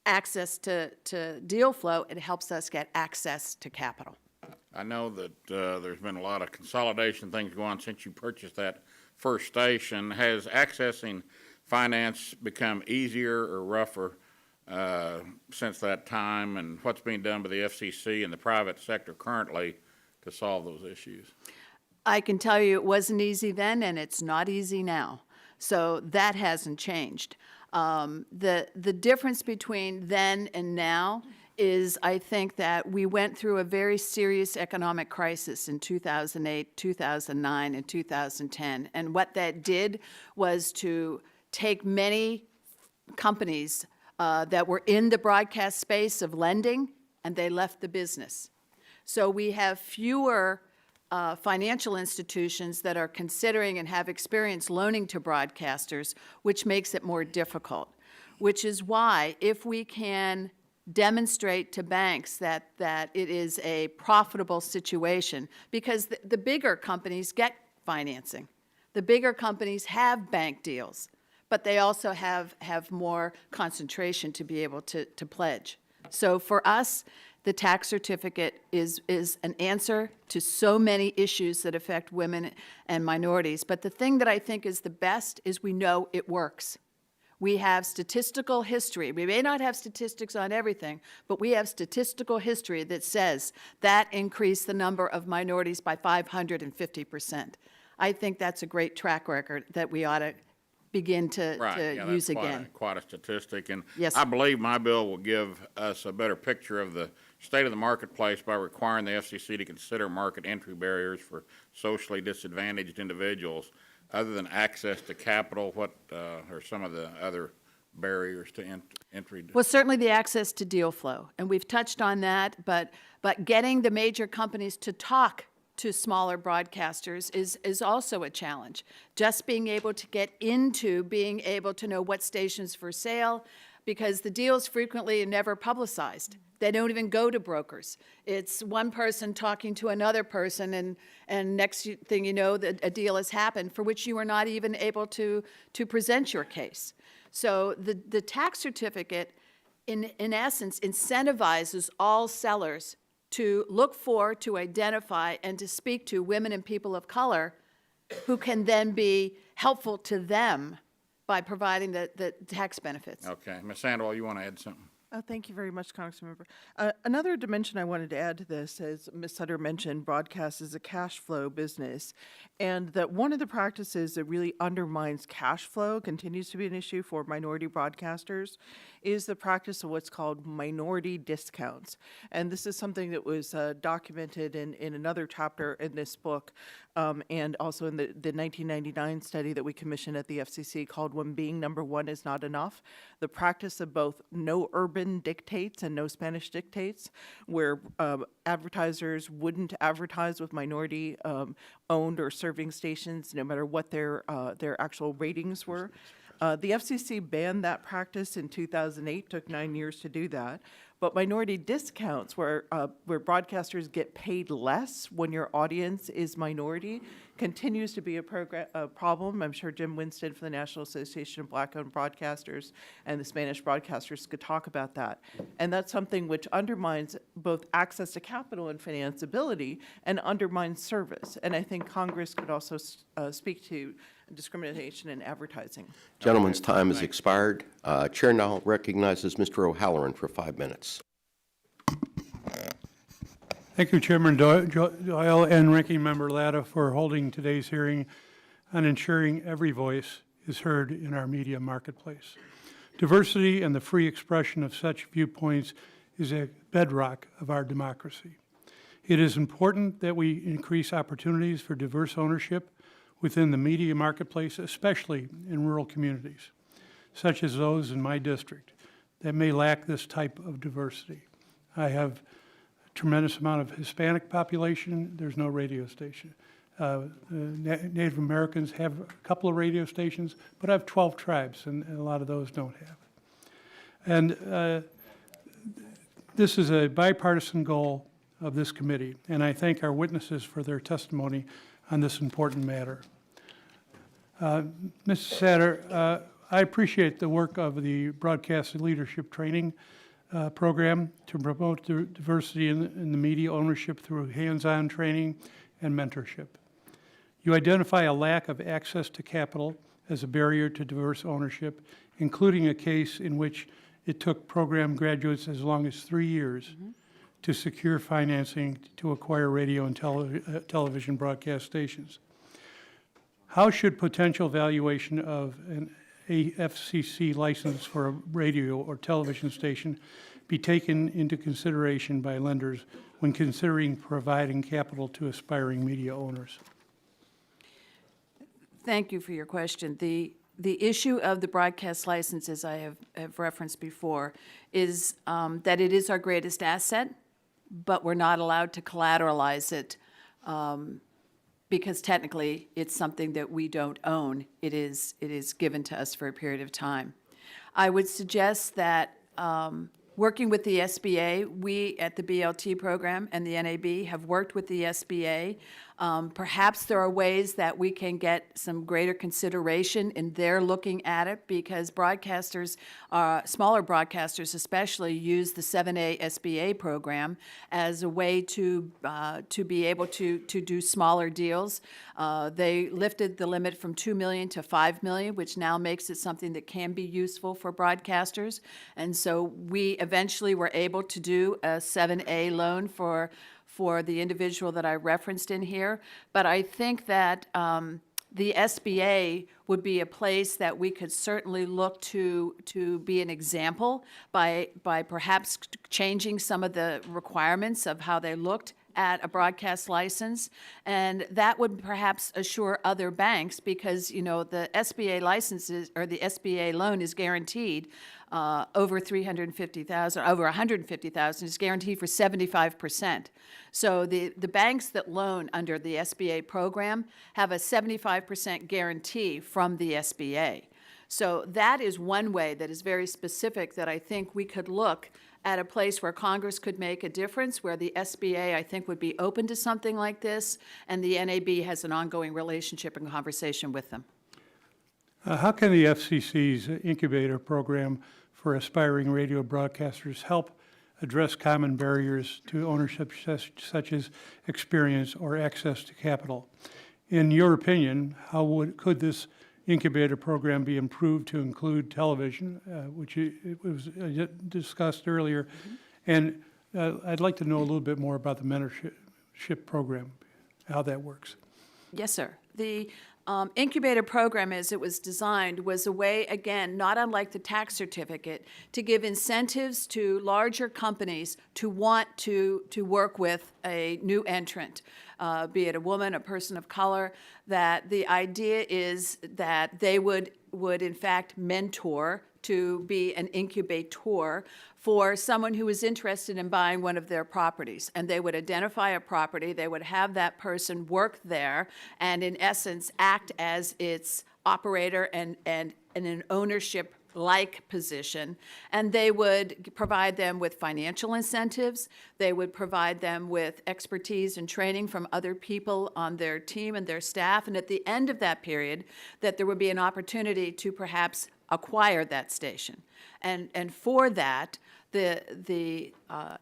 access to deal flow, it helps us get access to capital. I know that there's been a lot of consolidation things going on since you purchased that first station. Has accessing finance become easier or rougher since that time, and what's being done by the FCC and the private sector currently to solve those issues? I can tell you it wasn't easy then, and it's not easy now. So that hasn't changed. The difference between then and now is I think that we went through a very serious economic crisis in 2008, 2009, and 2010. And what that did was to take many companies that were in the broadcast space of lending, and they left the business. So we have fewer financial institutions that are considering and have experience loaning to broadcasters, which makes it more difficult. Which is why, if we can demonstrate to banks that it is a profitable situation, because the bigger companies get financing. The bigger companies have bank deals, but they also have more concentration to be able to pledge. So for us, the tax certificate is an answer to so many issues that affect women and minorities. But the thing that I think is the best is we know it works. We have statistical history. We may not have statistics on everything, but we have statistical history that says that increased the number of minorities by 550%. I think that's a great track record that we ought to begin to use again. Quite a statistic. And yes, I believe my bill will give us a better picture of the state of the marketplace by requiring the FCC to consider market entry barriers for socially disadvantaged individuals. Other than access to capital, what are some of the other barriers to entry? Well, certainly the access to deal flow, and we've touched on that, but getting the major companies to talk to smaller broadcasters is also a challenge. Just being able to get into being able to know what station's for sale, because the deals frequently are never publicized. They don't even go to brokers. It's one person talking to another person, and next thing you know, a deal has happened for which you are not even able to present your case. So the tax certificate, in essence, incentivizes all sellers to look for, to identify, and to speak to women and people of color who can then be helpful to them by providing the tax benefits. Okay. Ms. Sandoval, you want to add something? Thank you very much, Congressmember. Another dimension I wanted to add to this, as Ms. Sutter mentioned, broadcast is a cash flow business, and that one of the practices that really undermines cash flow, continues to be an issue for minority broadcasters, is the practice of what's called minority discounts. And this is something that was documented in another chapter in this book, and also in the 1999 study that we commissioned at the FCC called When Being Number One Is Not Enough. The practice of both no urban dictates and no Spanish dictates, where advertisers wouldn't advertise with minority owned or serving stations, no matter what their actual ratings were. The FCC banned that practice in 2008, took 9 years to do that. But minority discounts, where broadcasters get paid less when your audience is minority, continues to be a problem. I'm sure Jim Winston from the National Association of Black-Owned Broadcasters and the Spanish broadcasters could talk about that. And that's something which undermines both access to capital and financeability and undermines service. And I think Congress could also speak to discrimination in advertising. Gentleman's time has expired. Chair now recognizes Mr. O'Halloran for 5 minutes. Thank you, Chairman Doyle and Ranking Member Latta, for holding today's hearing on ensuring every voice is heard in our media marketplace. Diversity and the free expression of such viewpoints is a bedrock of our democracy. It is important that we increase opportunities for diverse ownership within the media marketplace, especially in rural communities, such as those in my district that may lack this type of diversity. I have a tremendous amount of Hispanic population. There's no radio station. Native Americans have a couple of radio stations, but I have 12 tribes, and a lot of those don't have. And this is a bipartisan goal of this committee, and I thank our witnesses for their testimony on this important matter. Mr. Satter, I appreciate the work of the Broadcast Leadership Training Program to promote diversity in the media ownership through hands-on training and mentorship. You identify a lack of access to capital as a barrier to diverse ownership, including a case in which it took program graduates as long as 3 years to secure financing to acquire radio and television broadcast stations. How should potential valuation of an FCC license for a radio or television station be taken into consideration by lenders when considering providing capital to aspiring media owners? Thank you for your question. The issue of the broadcast license, as I have referenced before, is that it is our greatest asset, but we're not allowed to collateralize it because technically it's something that we don't own. It is given to us for a period of time. I would suggest that working with the SBA, we at the BLT program and the NAB have worked with the SBA. Perhaps there are ways that we can get some greater consideration in their looking at it, because broadcasters, smaller broadcasters especially, use the 7A SBA program as a way to be able to do smaller deals. They lifted the limit from $2 million to $5 million, which now makes it something that can be useful for broadcasters. And so we eventually were able to do a 7A loan for the individual that I referenced in here. But I think that the SBA would be a place that we could certainly look to be an example by perhaps changing some of the requirements of how they looked at a broadcast license, and that would perhaps assure other banks, because the SBA licenses or the SBA loan is guaranteed over $350,000, over $150,000 is guaranteed for 75%. So the banks that loan under the SBA program have a 75% guarantee from the SBA. So that is one way that is very specific that I think we could look at a place where Congress could make a difference, where the SBA, I think, would be open to something like this, and the NAB has an ongoing relationship and conversation with them. How can the FCC's Incubator program for aspiring radio broadcasters help address common barriers to ownership such as experience or access to capital? In your opinion, how could this Incubator program be improved to include television, which it was discussed earlier? And I'd like to know a little bit more about the mentorship program, how that works. Yes, sir. The Incubator program, as it was designed, was a way, again, not unlike the tax certificate, to give incentives to larger companies to want to work with a new entrant, be it a woman, a person of color. That the idea is that they would in fact mentor to be an incubator for someone who is interested in buying one of their properties. And they would identify a property, they would have that person work there, and in essence act as its operator and in an ownership like position, and they would provide them with financial incentives. They would provide them with expertise and training from other people on their team and their staff, and at the end of that period, that there would be an opportunity to perhaps acquire that station. And for that, the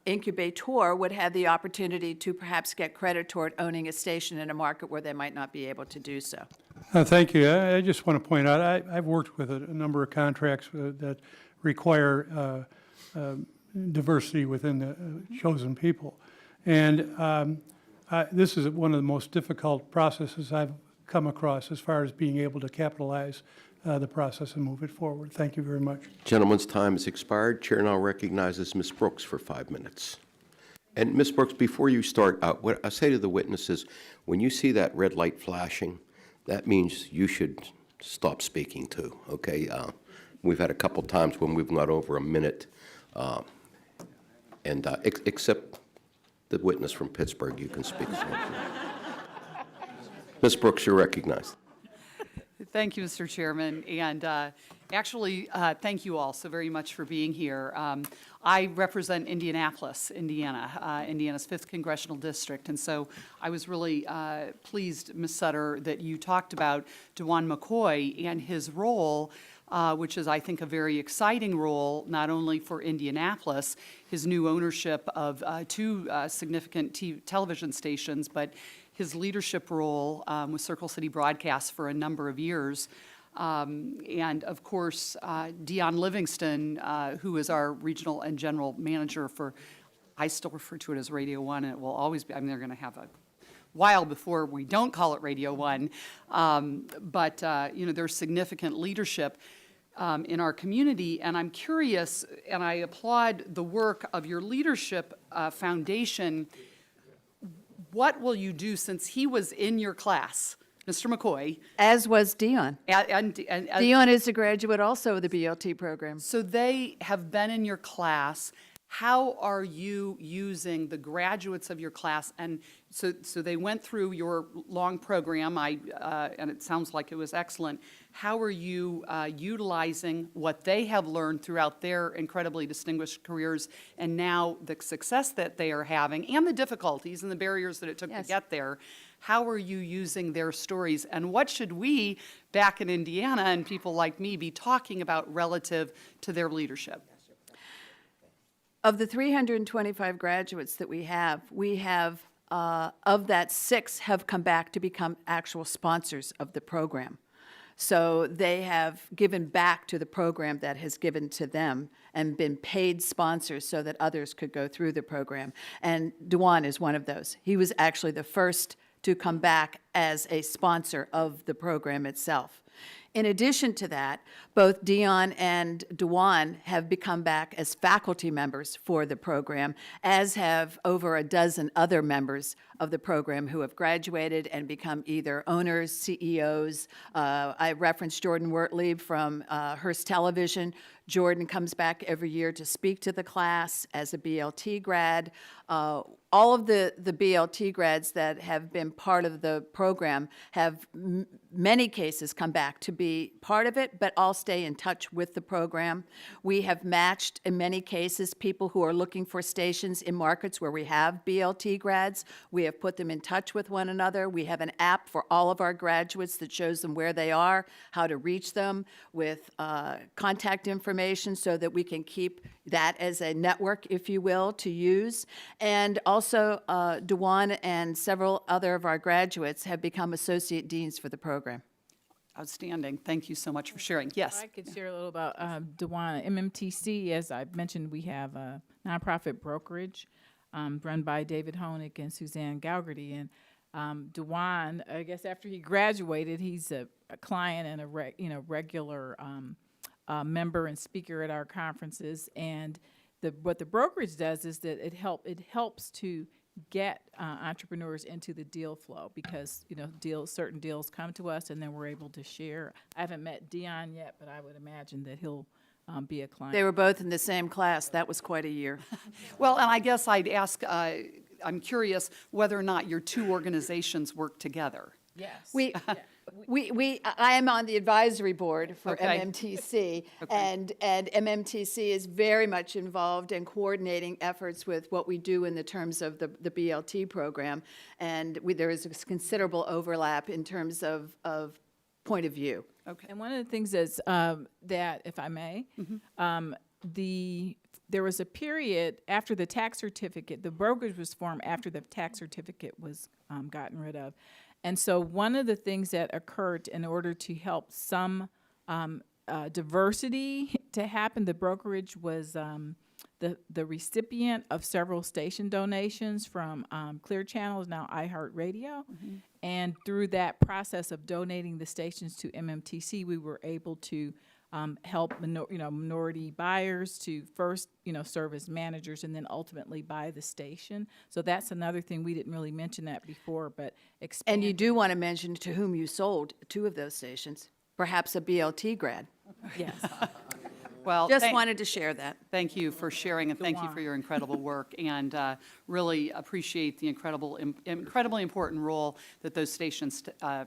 incubator would have the opportunity to perhaps get credit toward owning a station in a market where they might not be able to do so. Thank you. I just want to point out, I've worked with a number of contracts that require diversity within the chosen people. And this is one of the most difficult processes I've come across as far as being able to capitalize the process and move it forward. Thank you very much. Gentleman's time has expired. Chair now recognizes Ms. Brooks for 5 minutes. And Ms. Brooks, before you start, what I say to the witnesses, when you see that red light flashing, that means you should stop speaking too, okay? We've had a couple times when we've gone over a minute, except the witness from Pittsburgh, you can speak. Ms. Brooks, you're recognized. Thank you, Mr. Chairman, and actually, thank you all so very much for being here. I represent Indianapolis, Indiana, Indiana's 5th Congressional District, and so I was really pleased, Ms. Sutter, that you talked about DeJuan McCoy and his role, which is, I think, a very exciting role, not only for Indianapolis, his new ownership of 2 significant television stations, but his leadership role with Circle City Broadcast for a number of years. And of course, Dion Livingston, who is our regional and general manager for, I still refer to it as Radio 1, and it will always be, I mean, they're going to have a while before we don't call it Radio 1. But, you know, there's significant leadership. in our community. And I'm curious, and I applaud the work of your leadership foundation. What will you do, since he was in your class, Mr. McCoy? As was Dion. And Dion is a graduate also of the BLT program. So they have been in your class. How are you using the graduates of your class? And so they went through your long program, and it sounds like it was excellent. How are you utilizing what they have learned throughout their incredibly distinguished careers, and now the success that they are having, and the difficulties and the barriers that it took to get there? How are you using their stories? And what should we, back in Indiana, and people like me, be talking about relative to their leadership? Of the 325 graduates that we have, of that, 6 have come back to become actual sponsors of the program. So they have given back to the program that has given to them and been paid sponsors so that others could go through the program. And Dewan is one of those. He was actually the first to come back as a sponsor of the program itself. In addition to that, both Dion and Dewan have become back as faculty members for the program, as have over a dozen other members of the program who have graduated and become either owners, CEOs. I referenced Jordan Wertlieb from Hearst Television. Jordan comes back every year to speak to the class as a BLT grad. All of the BLT grads that have been part of the program have many cases come back to be part of it, but all stay in touch with the program. We have matched, in many cases, people who are looking for stations in markets where we have BLT grads. We have put them in touch with one another. We have an app for all of our graduates that shows them where they are, how to reach them, with contact information so that we can keep that as a network, if you will, to use. And also, Dewan and several other of our graduates have become associate deans for the program. Outstanding. Thank you so much for sharing. Yes. I could share a little about Dewan. MMTC, as I mentioned, we have a nonprofit brokerage run by David Honig and Suzanne Gaugerty. And Dewan, I guess after he graduated, he's a client and a regular member and speaker at our conferences. And what the brokerage does is that it helps to get entrepreneurs into the deal flow, because certain deals come to us and then we're able to share. I haven't met Dion yet, but I would imagine that he'll be a client. They were both in the same class. That was quite a year. Well, and I guess I'd ask, I'm curious whether or not your two organizations work together. Yes. I am on the advisory board for Okay. MMTC, and MMTC is very much involved in coordinating efforts with what we do in the terms of the BLT program, and there is a considerable overlap in terms of point of view. Okay. And one of the things is that, if I may, there was a period after the tax certificate, the brokerage was formed after the tax certificate was gotten rid of. And so one of the things that occurred in order to help some diversity to happen, the brokerage was the recipient of several station donations from Clear Channels, now iHeartRadio. And through that process of donating the stations to MMTC, we were able to help minority buyers to first serve as managers and then ultimately buy the station. So that's another thing. We didn't really mention that before, but And you do want to mention to whom you sold 2 of those stations, perhaps a BLT grad. Yes. Well, Just wanted to share that. Thank you for sharing, and thank you for your incredible work, and really appreciate the incredibly important role that those stations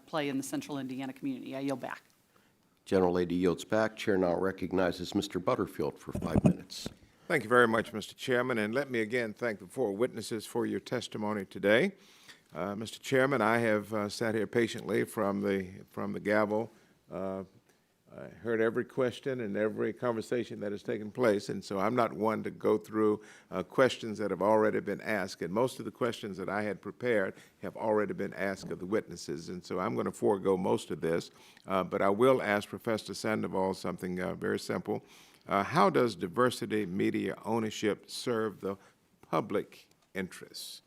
play in the central Indiana community. I yield back. Gentlelady yields back. Chair now recognizes Mr. Butterfield for 5 minutes. Thank you very much, Mr. Chairman, and let me again thank the 4 witnesses for your testimony today. Mr. Chairman, I have sat here patiently from the gavel. I heard every question and every conversation that has taken place, and so I'm not one to go through questions that have already been asked, and most of the questions that I had prepared have already been asked of the witnesses, and so I'm going to forego most of this, but I will ask Professor Sandoval something very simple. How does diversity media ownership serve the public interest?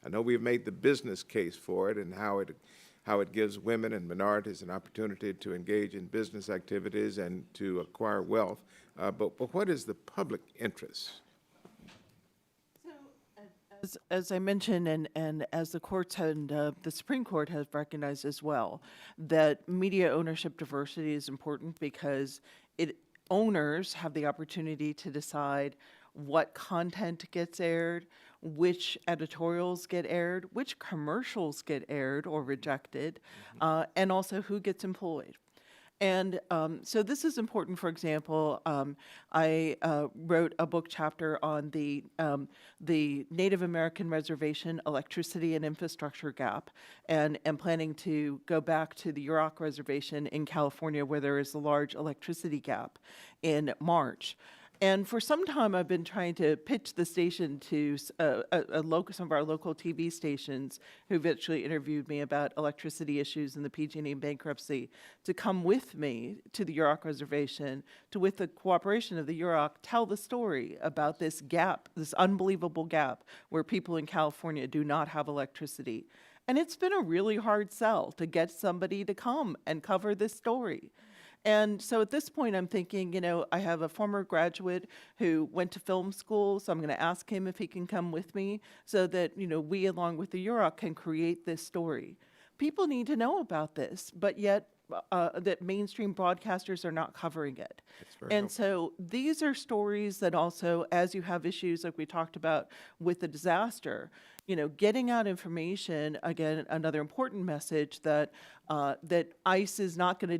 I know we've made the business case for it and how it how it gives women and minorities an opportunity to engage in business activities and to acquire wealth. But what is the public interest? As I mentioned, and as the courts and the Supreme Court has recognized as well, that media ownership diversity is important because owners have the opportunity to decide what content gets aired, which editorials get aired, which commercials get aired or rejected, and also who gets employed. And so this is important. For example, I wrote a book chapter on the Native American reservation electricity and infrastructure gap, and am planning to go back to the Yurok Reservation in California, where there is a large electricity gap, in March. And for some time, I've been trying to pitch the station to some of our local TV stations who've actually interviewed me about electricity issues and the PG&E bankruptcy to come with me to the Yurok Reservation to, with the cooperation of the Yurok, tell the story about this gap, this unbelievable gap where people in California do not have electricity. And it's been a really hard sell to get somebody to come and cover this story. And so at this point, I'm thinking, I have a former graduate who went to film school, so I'm going to ask him if he can come with me so that, we, along with the Yurok, can create this story. People need to know about this, but yet that mainstream broadcasters are not covering it. And so these are stories that also, as you have issues like we talked about with the disaster, getting out information, again, another important message that that ICE is not going to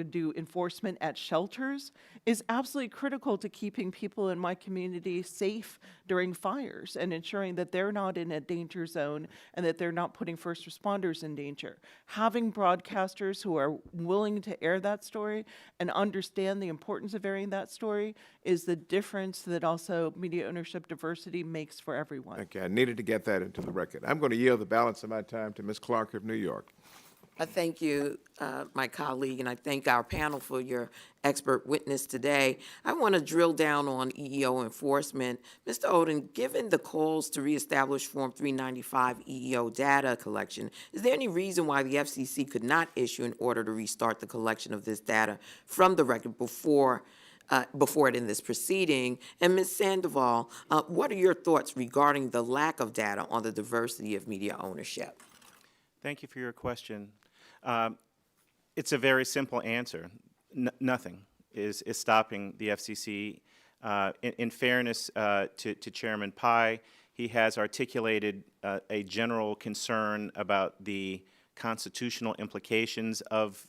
do enforcement at shelters is absolutely critical to keeping people in my community safe during fires and ensuring that they're not in a danger zone and that they're not putting first responders in danger. Having broadcasters who are willing to air that story and understand the importance of airing that story is the difference that also media ownership diversity makes for everyone. Okay, I needed to get that into the record. I'm going to yield the balance of my time to Ms. Clark of New York. I thank you, my colleague, and I thank our panel for your expert witness today. I want to drill down on EEO enforcement. Mr. Odom, given the calls to reestablish Form 395 EEO data collection, is there any reason why the FCC could not issue an order to restart the collection of this data from the record before it in this proceeding? And Ms. Sandoval, what are your thoughts regarding the lack of data on the diversity of media ownership? Thank you for your question. It's a very simple answer. Nothing is stopping the FCC. In fairness to Chairman Pai, he has articulated a general concern about the constitutional implications of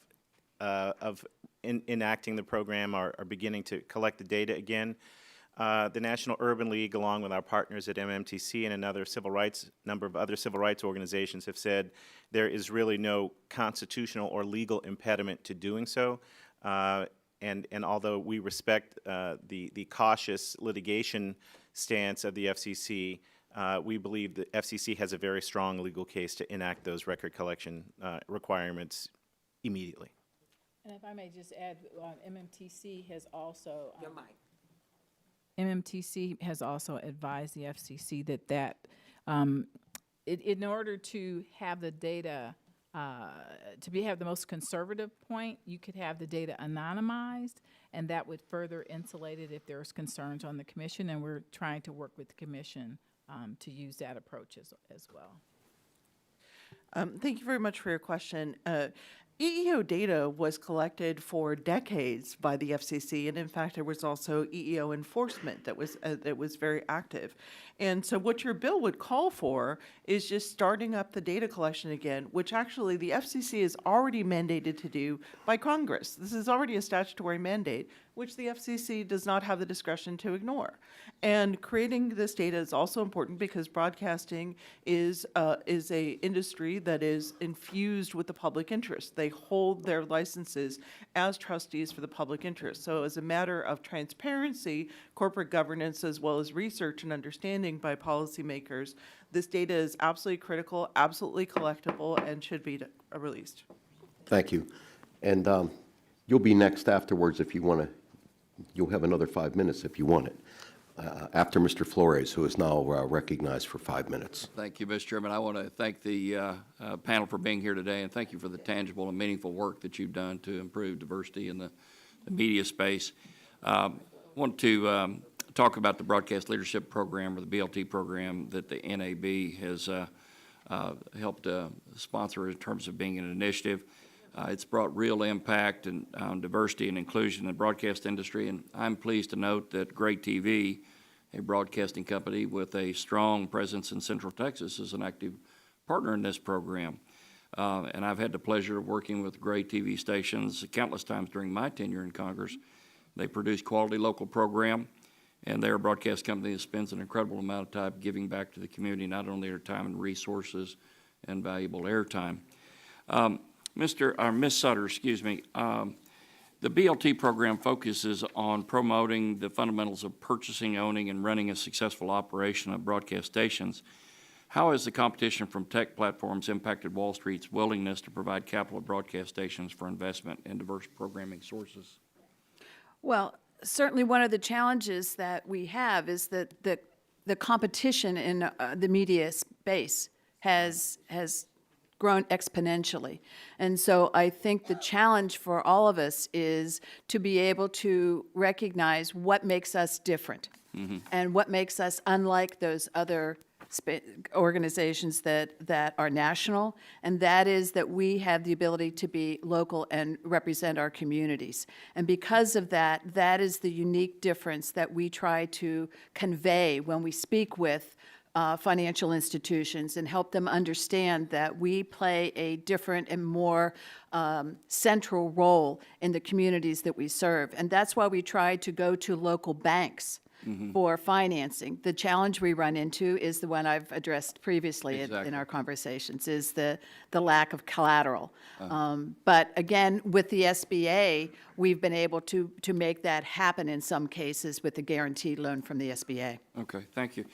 enacting the program or beginning to collect the data again. The National Urban League, along with our partners at MMTC and another number of other civil rights organizations, have said there is really no constitutional or legal impediment to doing so. And although we respect the cautious litigation stance of the FCC, we believe the FCC has a very strong legal case to enact those record collection requirements immediately. And if I may just add, MMTC has also Your mic. MMTC has also advised the FCC that in order to have the data, have the most conservative point, you could have the data anonymized, and that would further insulate it if there's concerns on the commission, and we're trying to work with the commission to use that approach as well. Thank you very much for your question. EEO data was collected for decades by the FCC, and in fact, there was also EEO enforcement that was very active. And so what your bill would call for is just starting up the data collection again, which actually the FCC is already mandated to do by Congress. This is already a statutory mandate, which the FCC does not have the discretion to ignore. And creating this data is also important because broadcasting is a industry that is infused with the public interest. They hold their licenses as trustees for the public interest. So as a matter of transparency, corporate governance, as well as research and understanding by policymakers, this data is absolutely critical, absolutely collectible, and should be released. Thank you. And you'll be next afterwards if you want to. You'll have another 5 minutes if you want it. after Mr. Flores, who is now recognized for 5 minutes. Thank you, Mr. Chairman. I want to thank the panel for being here today, and thank you for the tangible and meaningful work that you've done to improve diversity in the media space. I want to talk about the Broadcast Leadership Program, or the BLT program, that the NAB has helped sponsor in terms of being an initiative. It's brought real impact on diversity and inclusion in the broadcast industry, and I'm pleased to note that Great TV, a broadcasting company with a strong presence in Central Texas, is an active partner in this program. And I've had the pleasure of working with Great TV stations countless times during my tenure in Congress. They produce quality local program, and they're a broadcast company that spends an incredible amount of time giving back to the community, not only their time and resources and valuable airtime. Ms. Sutter, excuse me, the BLT program focuses on promoting the fundamentals of purchasing, owning, and running a successful operation of broadcast stations. How has the competition from tech platforms impacted Wall Street's willingness to provide capital to broadcast stations for investment in diverse programming sources? Well, certainly one of the challenges that we have is that the competition in the media space has grown exponentially. And so I think the challenge for all of us is to be able to recognize what makes us different and what makes us unlike those other organizations that are national, and that is that we have the ability to be local and represent our communities. And because of that, that is the unique difference that we try to convey when we speak with financial institutions and help them understand that we play a different and more central role in the communities that we serve. And that's why we try to go to local banks for financing. The challenge we run into is the one I've addressed previously in our conversations, is the lack of collateral. But again, with the SBA, we've been able to make that happen in some cases with a guaranteed loan from the SBA. Okay, thank you.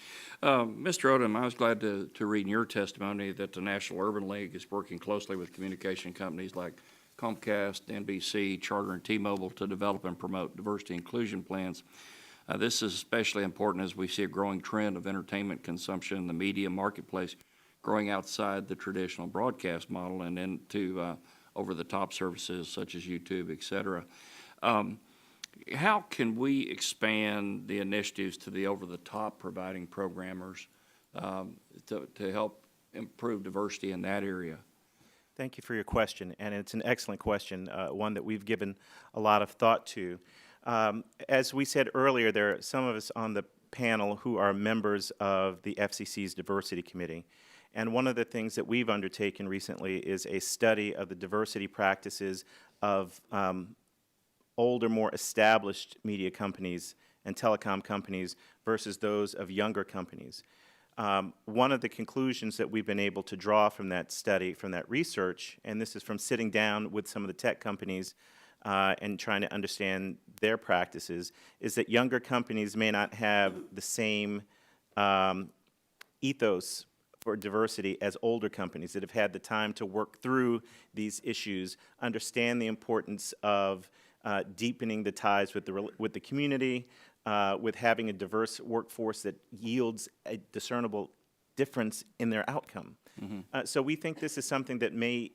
Mr. Odom, I was glad to read in your testimony that the National Urban League is working closely with communication companies like Comcast, NBC, Charter, and T-Mobile to develop and promote diversity inclusion plans. This is especially important as we see a growing trend of entertainment consumption in the media marketplace growing outside the traditional broadcast model and into over-the-top services such as YouTube, et cetera. How can we expand the initiatives to the over-the-top providing programmers to help improve diversity in that area? Thank you for your question, and it's an excellent question, one that we've given a lot of thought to. As we said earlier, there are some of us on the panel who are members of the FCC's Diversity Committee. And one of the things that we've undertaken recently is a study of the diversity practices of older, more established media companies and telecom companies versus those of younger companies. One of the conclusions that we've been able to draw from that study, from that research, and this is from sitting down with some of the tech companies and trying to understand their practices, is that younger companies may not have the same ethos for diversity as older companies that have had the time to work through these issues, understand the importance of deepening the ties with the community, with having a diverse workforce that yields a discernible difference in their outcome. So we think this is something that may,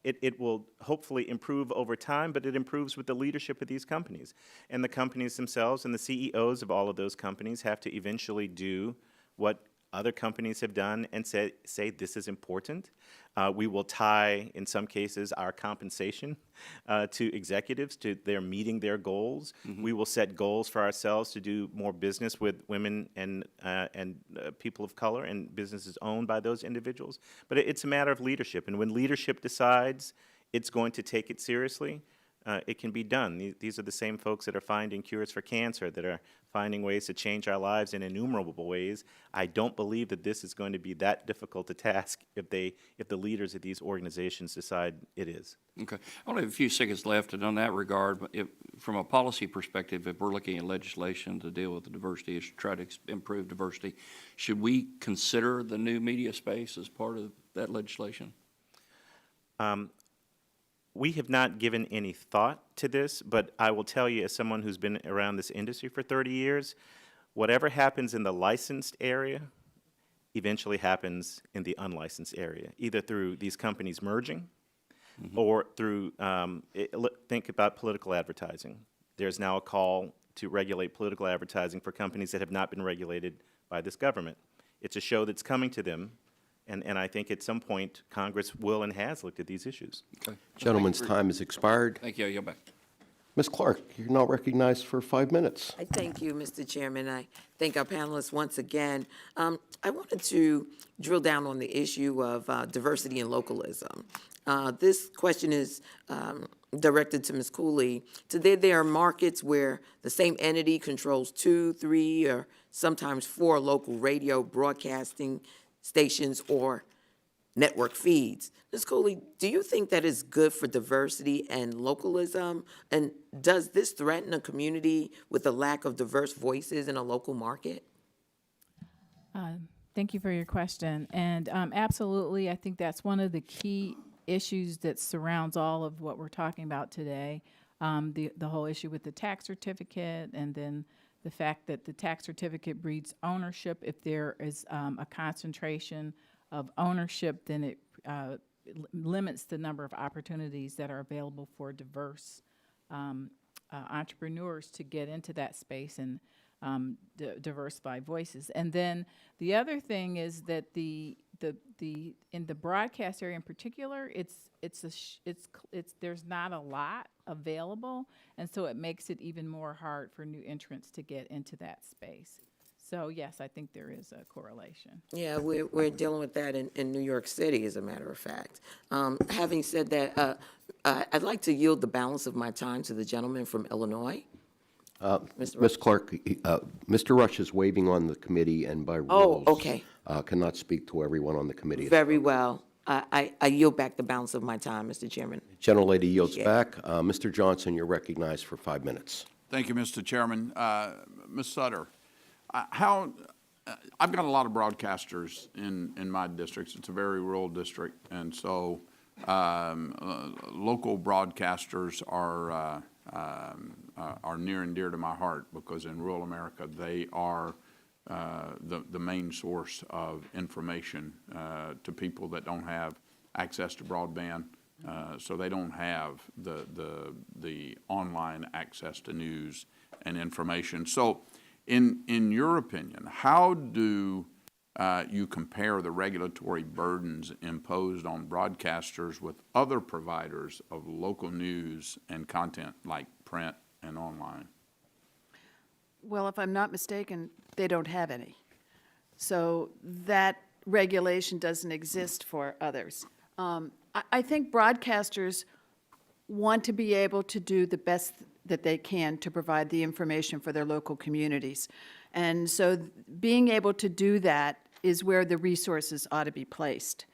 it will hopefully improve over time, but it improves with the leadership of these companies. And the companies themselves and the CEOs of all of those companies have to eventually do what other companies have done and say this is important. We will tie, in some cases, our compensation to executives, to their meeting their goals. We will set goals for ourselves to do more business with women and people of color and businesses owned by those individuals. But it's a matter of leadership, and when leadership decides it's going to take it seriously, it can be done. These are the same folks that are finding cures for cancer, that are finding ways to change our lives in innumerable ways. I don't believe that this is going to be that difficult a task if the leaders of these organizations decide it is. Okay. I only have a few seconds left, and on that regard, from a policy perspective, if we're looking at legislation to deal with the diversity issue, try to improve diversity, should we consider the new media space as part of that legislation? We have not given any thought to this, but I will tell you, as someone who's been around this industry for 30 years, whatever happens in the licensed area eventually happens in the unlicensed area, either through these companies merging or through, think about political advertising. There's now a call to regulate political advertising for companies that have not been regulated by this government. It's a show that's coming to them, and I think at some point Congress will and has looked at these issues. Okay. Gentleman's time has expired. Thank you. I yield back. Ms. Clark, you're now recognized for 5 minutes. I thank you, Mr. Chairman. I thank our panelists once again. I wanted to drill down on the issue of diversity and localism. This question is directed to Ms. Cooley. Today, there are markets where the same entity controls 2, 3, or sometimes 4 local radio broadcasting stations or network feeds. Ms. Cooley, do you think that is good for diversity and localism? And does this threaten a community with a lack of diverse voices in a local market? Thank you for your question. And absolutely, I think that's one of the key issues that surrounds all of what we're talking about today. The whole issue with the tax certificate, and then the fact that the tax certificate breeds ownership. If there is a concentration of ownership, then it limits the number of opportunities that are available for diverse entrepreneurs to get into that space and diversify voices. And then the other thing is that in the broadcast area in particular, there's not a lot available, and so it makes it even more hard for new entrants to get into that space. So yes, I think there is a correlation. Yeah, we're dealing with that in New York City, as a matter of fact. Having said that, I'd like to yield the balance of my time to the gentleman from Illinois. Ms. Clark, Mr. Rush is waiving on the committee and by rules. Oh, okay. Cannot speak to everyone on the committee. Very well. I yield back the balance of my time, Mr. Chairman. Gentlelady yields back. Mr. Johnson, you're recognized for 5 minutes. Thank you, Mr. Chairman. Ms. Sutter, I've got a lot of broadcasters in my districts. It's a very rural district, and so local broadcasters are near and dear to my heart, because in rural America they are the main source of information to people that don't have access to broadband, so they don't have the online access to news and information. So in your opinion, how do you compare the regulatory burdens imposed on broadcasters with other providers of local news and content like print and online? Well, if I'm not mistaken, they don't have any. So that regulation doesn't exist for others. I think broadcasters want to be able to do the best that they can to provide the information for their local communities. And so being able to do that is where the resources ought to be placed,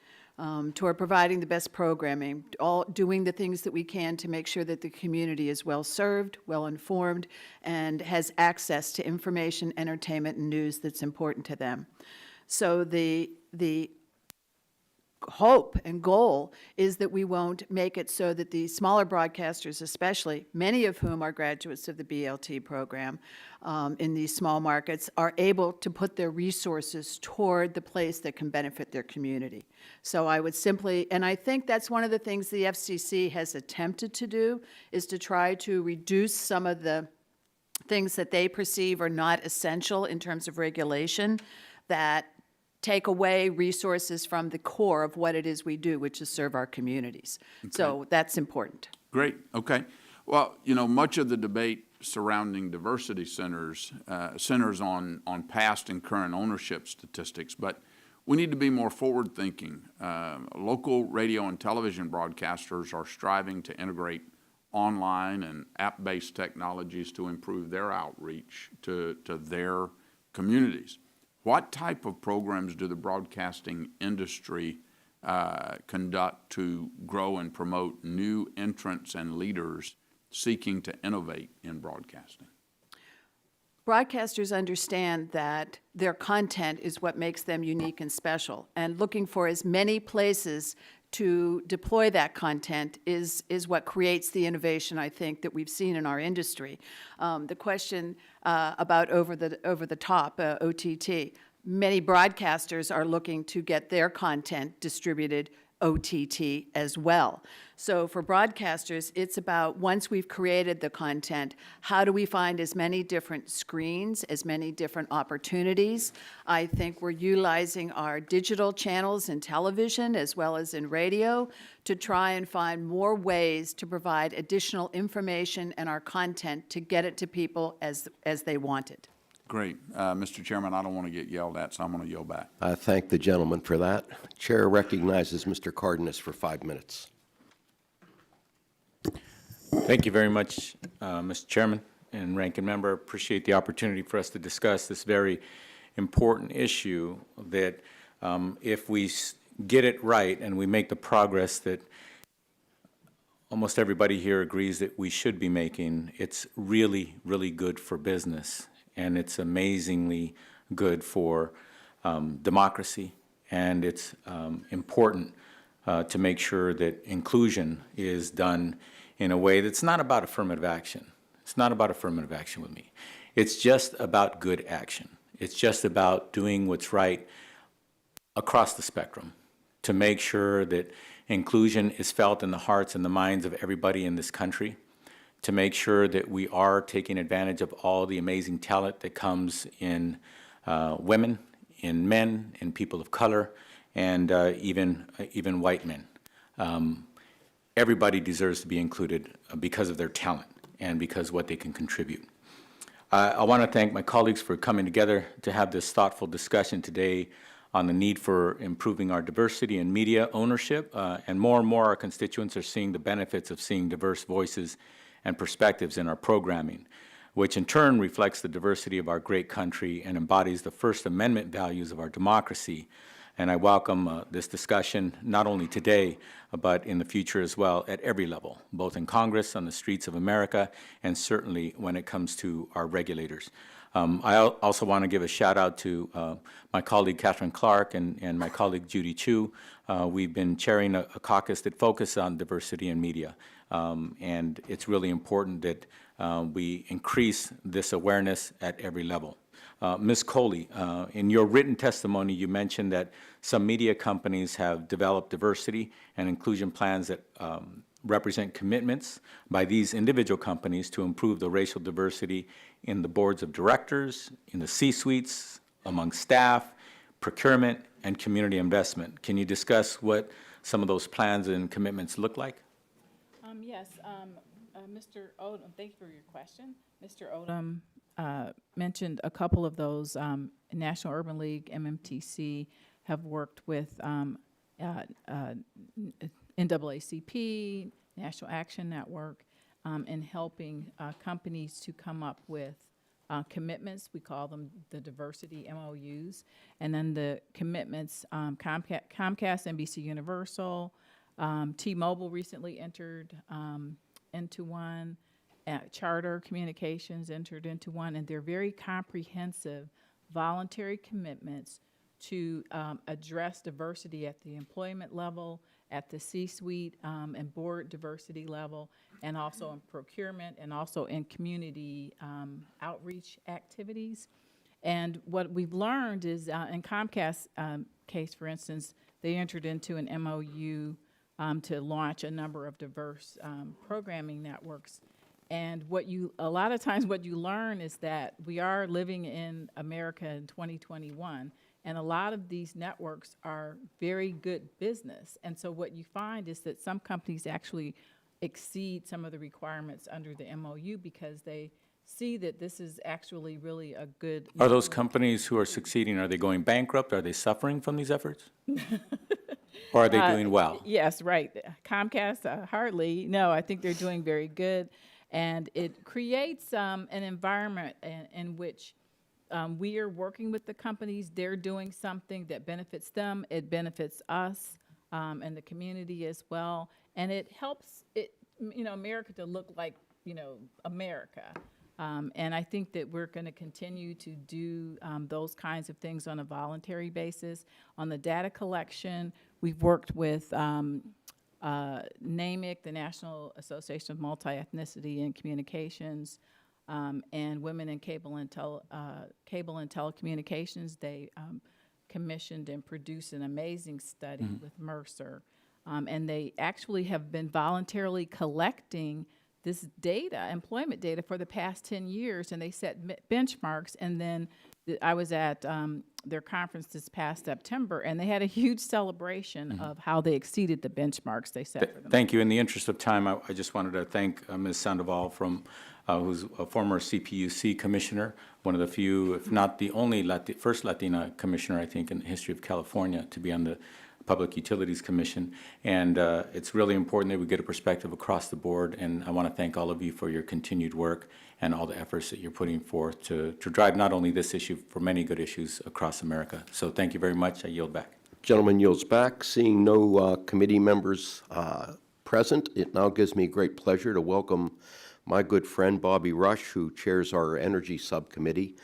toward providing the best programming, doing the things that we can to make sure that the community is well-served, well-informed, and has access to information, entertainment, and news that's important to them. So the hope and goal is that we won't make it so that the smaller broadcasters especially, many of whom are graduates of the BLT program in these small markets, are able to put their resources toward the place that can benefit their community. So I would simply, and I think that's one of the things the FCC has attempted to do, is to try to reduce some of the things that they perceive are not essential in terms of regulation, that take away resources from the core of what it is we do, which is serve our communities. Okay. So that's important. Great. Okay. Well, you know, much of the debate surrounding diversity centers centers on past and current ownership statistics, but we need to be more forward-thinking. Local radio and television broadcasters are striving to integrate online and app-based technologies to improve their outreach to their communities. What type of programs do the broadcasting industry conduct to grow and promote new entrants and leaders seeking to innovate in broadcasting? Broadcasters understand that their content is what makes them unique and special, and looking for as many places to deploy that content is what creates the innovation, I think, that we've seen in our industry. The question about over the top, OTT, many broadcasters are looking to get their content distributed OTT as well. So for broadcasters, it's about, once we've created the content, how do we find as many different screens, as many different opportunities? I think we're utilizing our digital channels in television as well as in radio to try and find more ways to provide additional information and our content to get it to people as they want it. Great. Mr. Chairman, I don't want to get yelled at, so I'm going to yell back. I thank the gentleman for that. Chair recognizes Mr. Cardenas for 5 minutes. Thank you very much, Mr. Chairman and Ranking Member. Appreciate the opportunity for us to discuss this very important issue that if we get it right and we make the progress that almost everybody here agrees that we should be making, it's really, really good for business. And it's amazingly good for democracy, and it's important to make sure that inclusion is done in a way that's not about affirmative action. It's not about affirmative action with me. It's just about good action. It's just about doing what's right across the spectrum to make sure that inclusion is felt in the hearts and the minds of everybody in this country, to make sure that we are taking advantage of all the amazing talent that comes in women, in men, in people of color, and even white men. Everybody deserves to be included because of their talent and because of what they can contribute. I want to thank my colleagues for coming together to have this thoughtful discussion today on the need for improving our diversity in media ownership, and more our constituents are seeing the benefits of seeing diverse voices and perspectives in our programming, which in turn reflects the diversity of our great country and embodies the First Amendment values of our democracy. And I welcome this discussion not only today, but in the future as well at every level, both in Congress, on the streets of America, and certainly when it comes to our regulators. I also want to give a shout out to my colleague Kathryn Clark and my colleague Judy Chu. We've been chairing a caucus that focuses on diversity in media. And it's really important that we increase this awareness at every level. Ms. Coley, in your written testimony, you mentioned that some media companies have developed diversity and inclusion plans that represent commitments by these individual companies to improve the racial diversity in the boards of directors, in the C-suites, among staff, procurement, and community investment. Can you discuss what some of those plans and commitments look like? Yes, Mr. Odom, thank you for your question. Mr. Odom mentioned a couple of those. National Urban League, MMTC, have worked with NAACP, National Action Network, in helping companies to come up with commitments. We call them the diversity MOUs. And then the commitments, Comcast, NBC Universal, T-Mobile recently entered into one, Charter Communications entered into one, and they're very comprehensive voluntary commitments to address diversity at the employment level, at the C-suite and board diversity level, and also in procurement, and also in community outreach activities. And what we've learned is, in Comcast's case, for instance, they entered into an MOU to launch a number of diverse programming networks. And a lot of times what you learn is that we are living in America in 2021, and a lot of these networks are very good business. And so what you find is that some companies actually exceed some of the requirements under the MOU because they see that this is actually really a good... Are those companies who are succeeding, are they going bankrupt? Are they suffering from these efforts? Or are they doing well? Yes, right. Comcast, hardly. No, I think they're doing very good. And it creates an environment in which we are working with the companies. They're doing something that benefits them. It benefits us and the community as well. And it helps America to look like, America. And I think that we're going to continue to do those kinds of things on a voluntary basis. On the data collection, we've worked with NAMIC, the National Association of Multi-Ethnicity and Communications, and Women in Cable and Telecommunications. They commissioned and produced an amazing study with Mercer. And they actually have been voluntarily collecting this data, employment data, for the past 10 years, and they set benchmarks. And then I was at their conference this past September, and they had a huge celebration of how they exceeded the benchmarks they set for them. Thank you. In the interest of time, I just wanted to thank Ms. Sandoval, who's a former CPUC commissioner, one of the few, if not the only first Latina commissioner, I think, in the history of California to be on the Public Utilities Commission. And it's really important that we get a perspective across the board. And I want to thank all of you for your continued work and all the efforts that you're putting forth to drive not only this issue, for many good issues across America. So thank you very much. I yield back. Gentleman yields back. Seeing no committee members present, it now gives me great pleasure to welcome my good friend Bobby Rush, who chairs our Energy Subcommittee,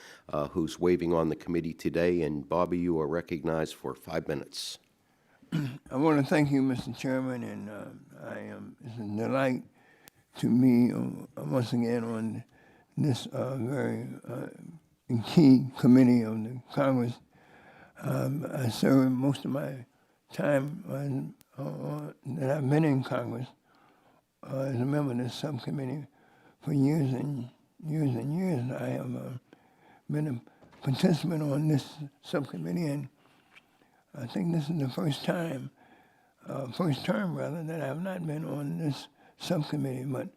who's waving on the committee today. And Bobby, you are recognized for 5 minutes. I want to thank you, Mr. Chairman, and it's a delight to me once again on this very key committee of the Congress. I served most of my time that I've been in Congress as a member of this subcommittee for years and years and years. I have been a participant on this subcommittee, and I think this is the first term rather, that I have not been on this subcommittee. But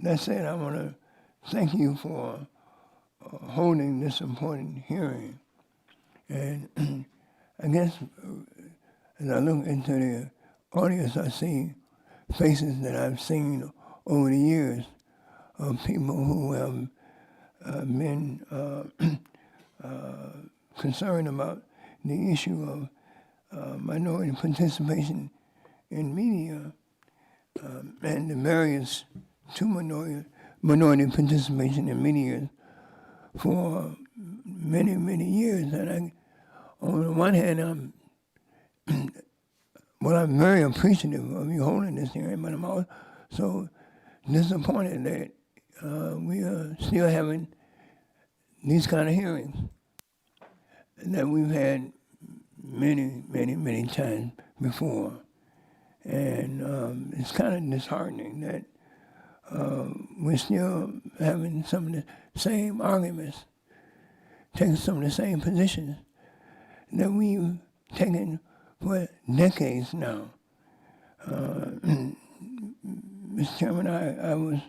that said, I want to thank you for holding this important hearing. And I guess as I look into the audience, I see faces that I've seen over the years of people who have been concerned about the issue of minority participation in media and the barriers to minority participation in media for many, many years. And on the one hand, I'm very appreciative of you holding this hearing, but I'm also disappointed that we are still having these kind of hearings that we've had many, many, many times before. And it's kind of disheartening that we're still having some of the same arguments, taking some of the same positions that we've taken for decades now. Mr. Chairman, I was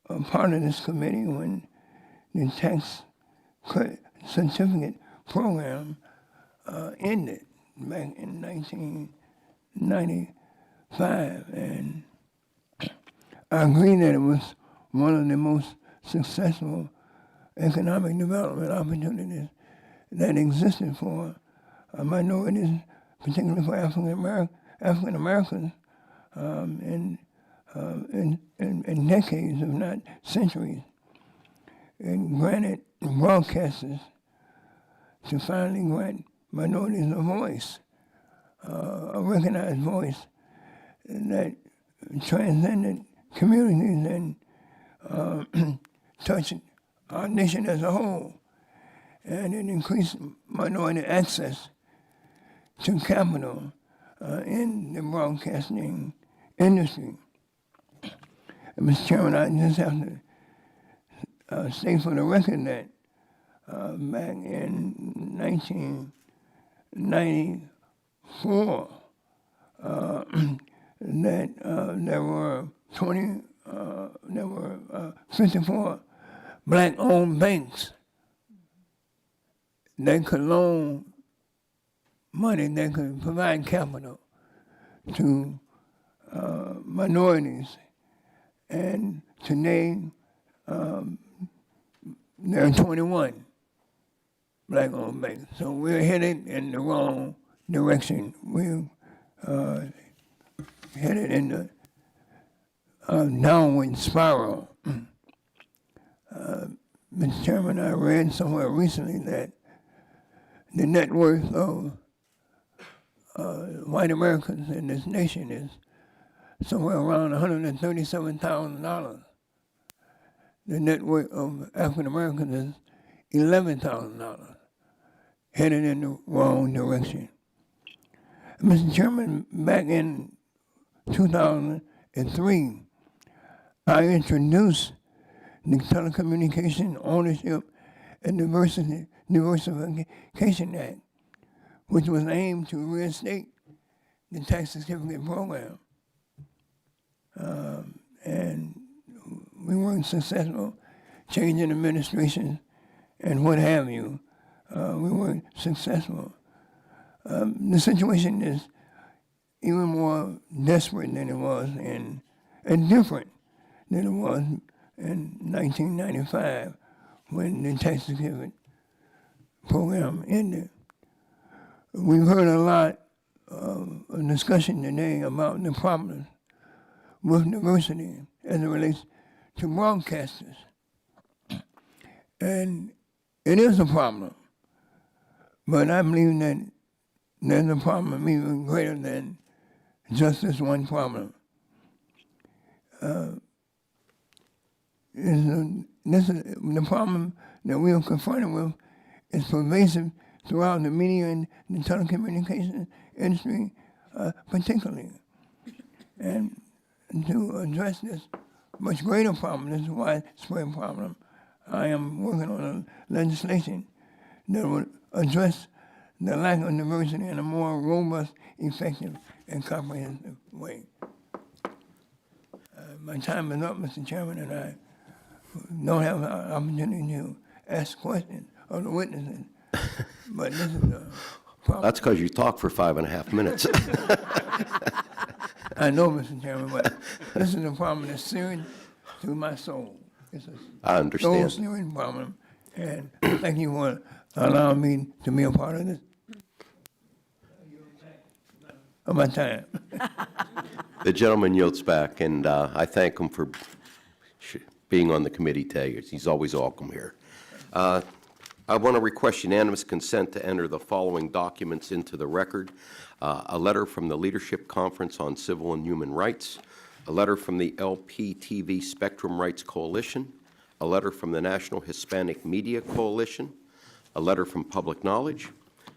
a part of this committee when the tax certificate program ended back in 1995, and I agree that it was one of the most successful economic development opportunities that existed for minorities, particularly for African Americans, in decades, if not centuries. It granted broadcasters to finally grant minorities a voice, a recognized voice that transcended communities and touched our nation as a whole. And it increased minority access to capital in the broadcasting industry. And Mr. Chairman, I just have to state for the record that back in 1994, that there were 54 black-owned banks that could loan money, that could provide capital to minorities. And today, there are 21 black-owned banks. So we're headed in the wrong direction. We're headed in the downward spiral. Mr. Chairman, I read somewhere recently that the net worth of white Americans in this nation is somewhere around $137,000. The net worth of African Americans is $11,000, headed in the wrong direction. Mr. Chairman, back in 2003, I introduced the Telecommunication Ownership and Diversification Act, which was aimed to reinstate the tax certificate program. And we weren't successful changing administrations and what have you. We weren't successful. The situation is even more desperate than it was and different than it was in 1995 when the tax certificate program ended. We've heard a lot of discussion today about the problems with diversity as it relates to broadcasters. And it is a problem, but I believe that there's a problem even greater than just this one problem. The problem that we are confronted with is pervasive throughout the media and the telecommunications industry particularly. And to address this much greater problem, this widespread problem, I am working on a legislation that would address the lack of diversity in a more robust, effective, and comprehensive way. My time is up, Mr. Chairman, and I don't have an opportunity to ask questions of the witnesses. But this is a problem. That's because you talked for 5.5 minutes. I know, Mr. Chairman, but this is a problem that's serious to my soul. It's I understand. Serious problem, and thank you for allowing me to be a part of this. Of my time. The gentleman yields back, and I thank him for being on the committee today. He's always welcome here. I want to request unanimous consent to enter the following documents into the record. A letter from the Leadership Conference on Civil and Human Rights, a letter from the LPTV Spectrum Rights Coalition, a letter from the National Hispanic Media Coalition, a letter from Public Knowledge,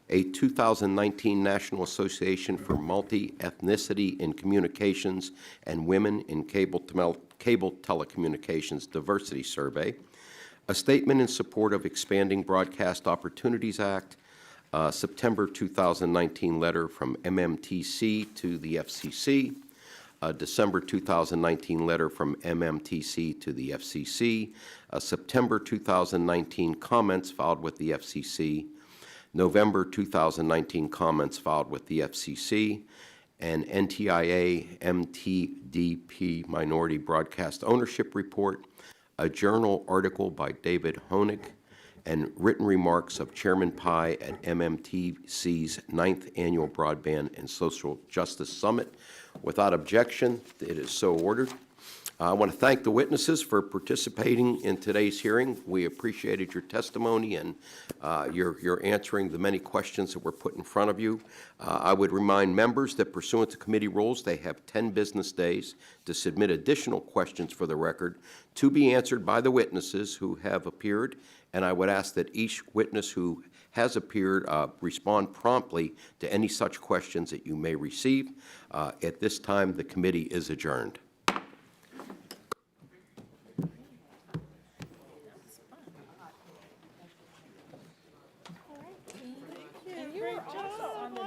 a 2019 National Association for Multi-Ethnicity in Communications and Women in Cable Telecommunications Diversity Survey, a statement in support of Expanding Broadcast Opportunities Act, September 2019 letter from MMTC to the FCC, a December 2019 letter from MMTC to the FCC, a September 2019 comments filed with the FCC, November 2019 comments filed with the FCC, an NTIA MTDP Minority Broadcast Ownership Report, a journal article by David Honig, and written remarks of Chairman Pai at MMTC's 9th Annual Broadband and Social Justice Summit. Without objection, it is so ordered. I want to thank the witnesses for participating in today's hearing. We appreciated your testimony and your answering the many questions that were put in front of you. I would remind members that pursuant to committee rules, they have 10 business days to submit additional questions for the record to be answered by the witnesses who have appeared, and I would ask that each witness who has appeared respond promptly to any such questions that you may receive. At this time, the committee is adjourned.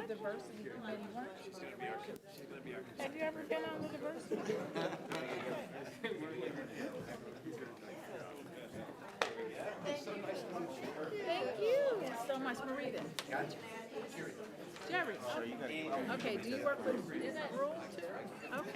Diversity committee, weren't you? Have you ever been on the diversity? Thank you so much, Marita. Jerry. Okay, do you work with, is that rule too? Okay.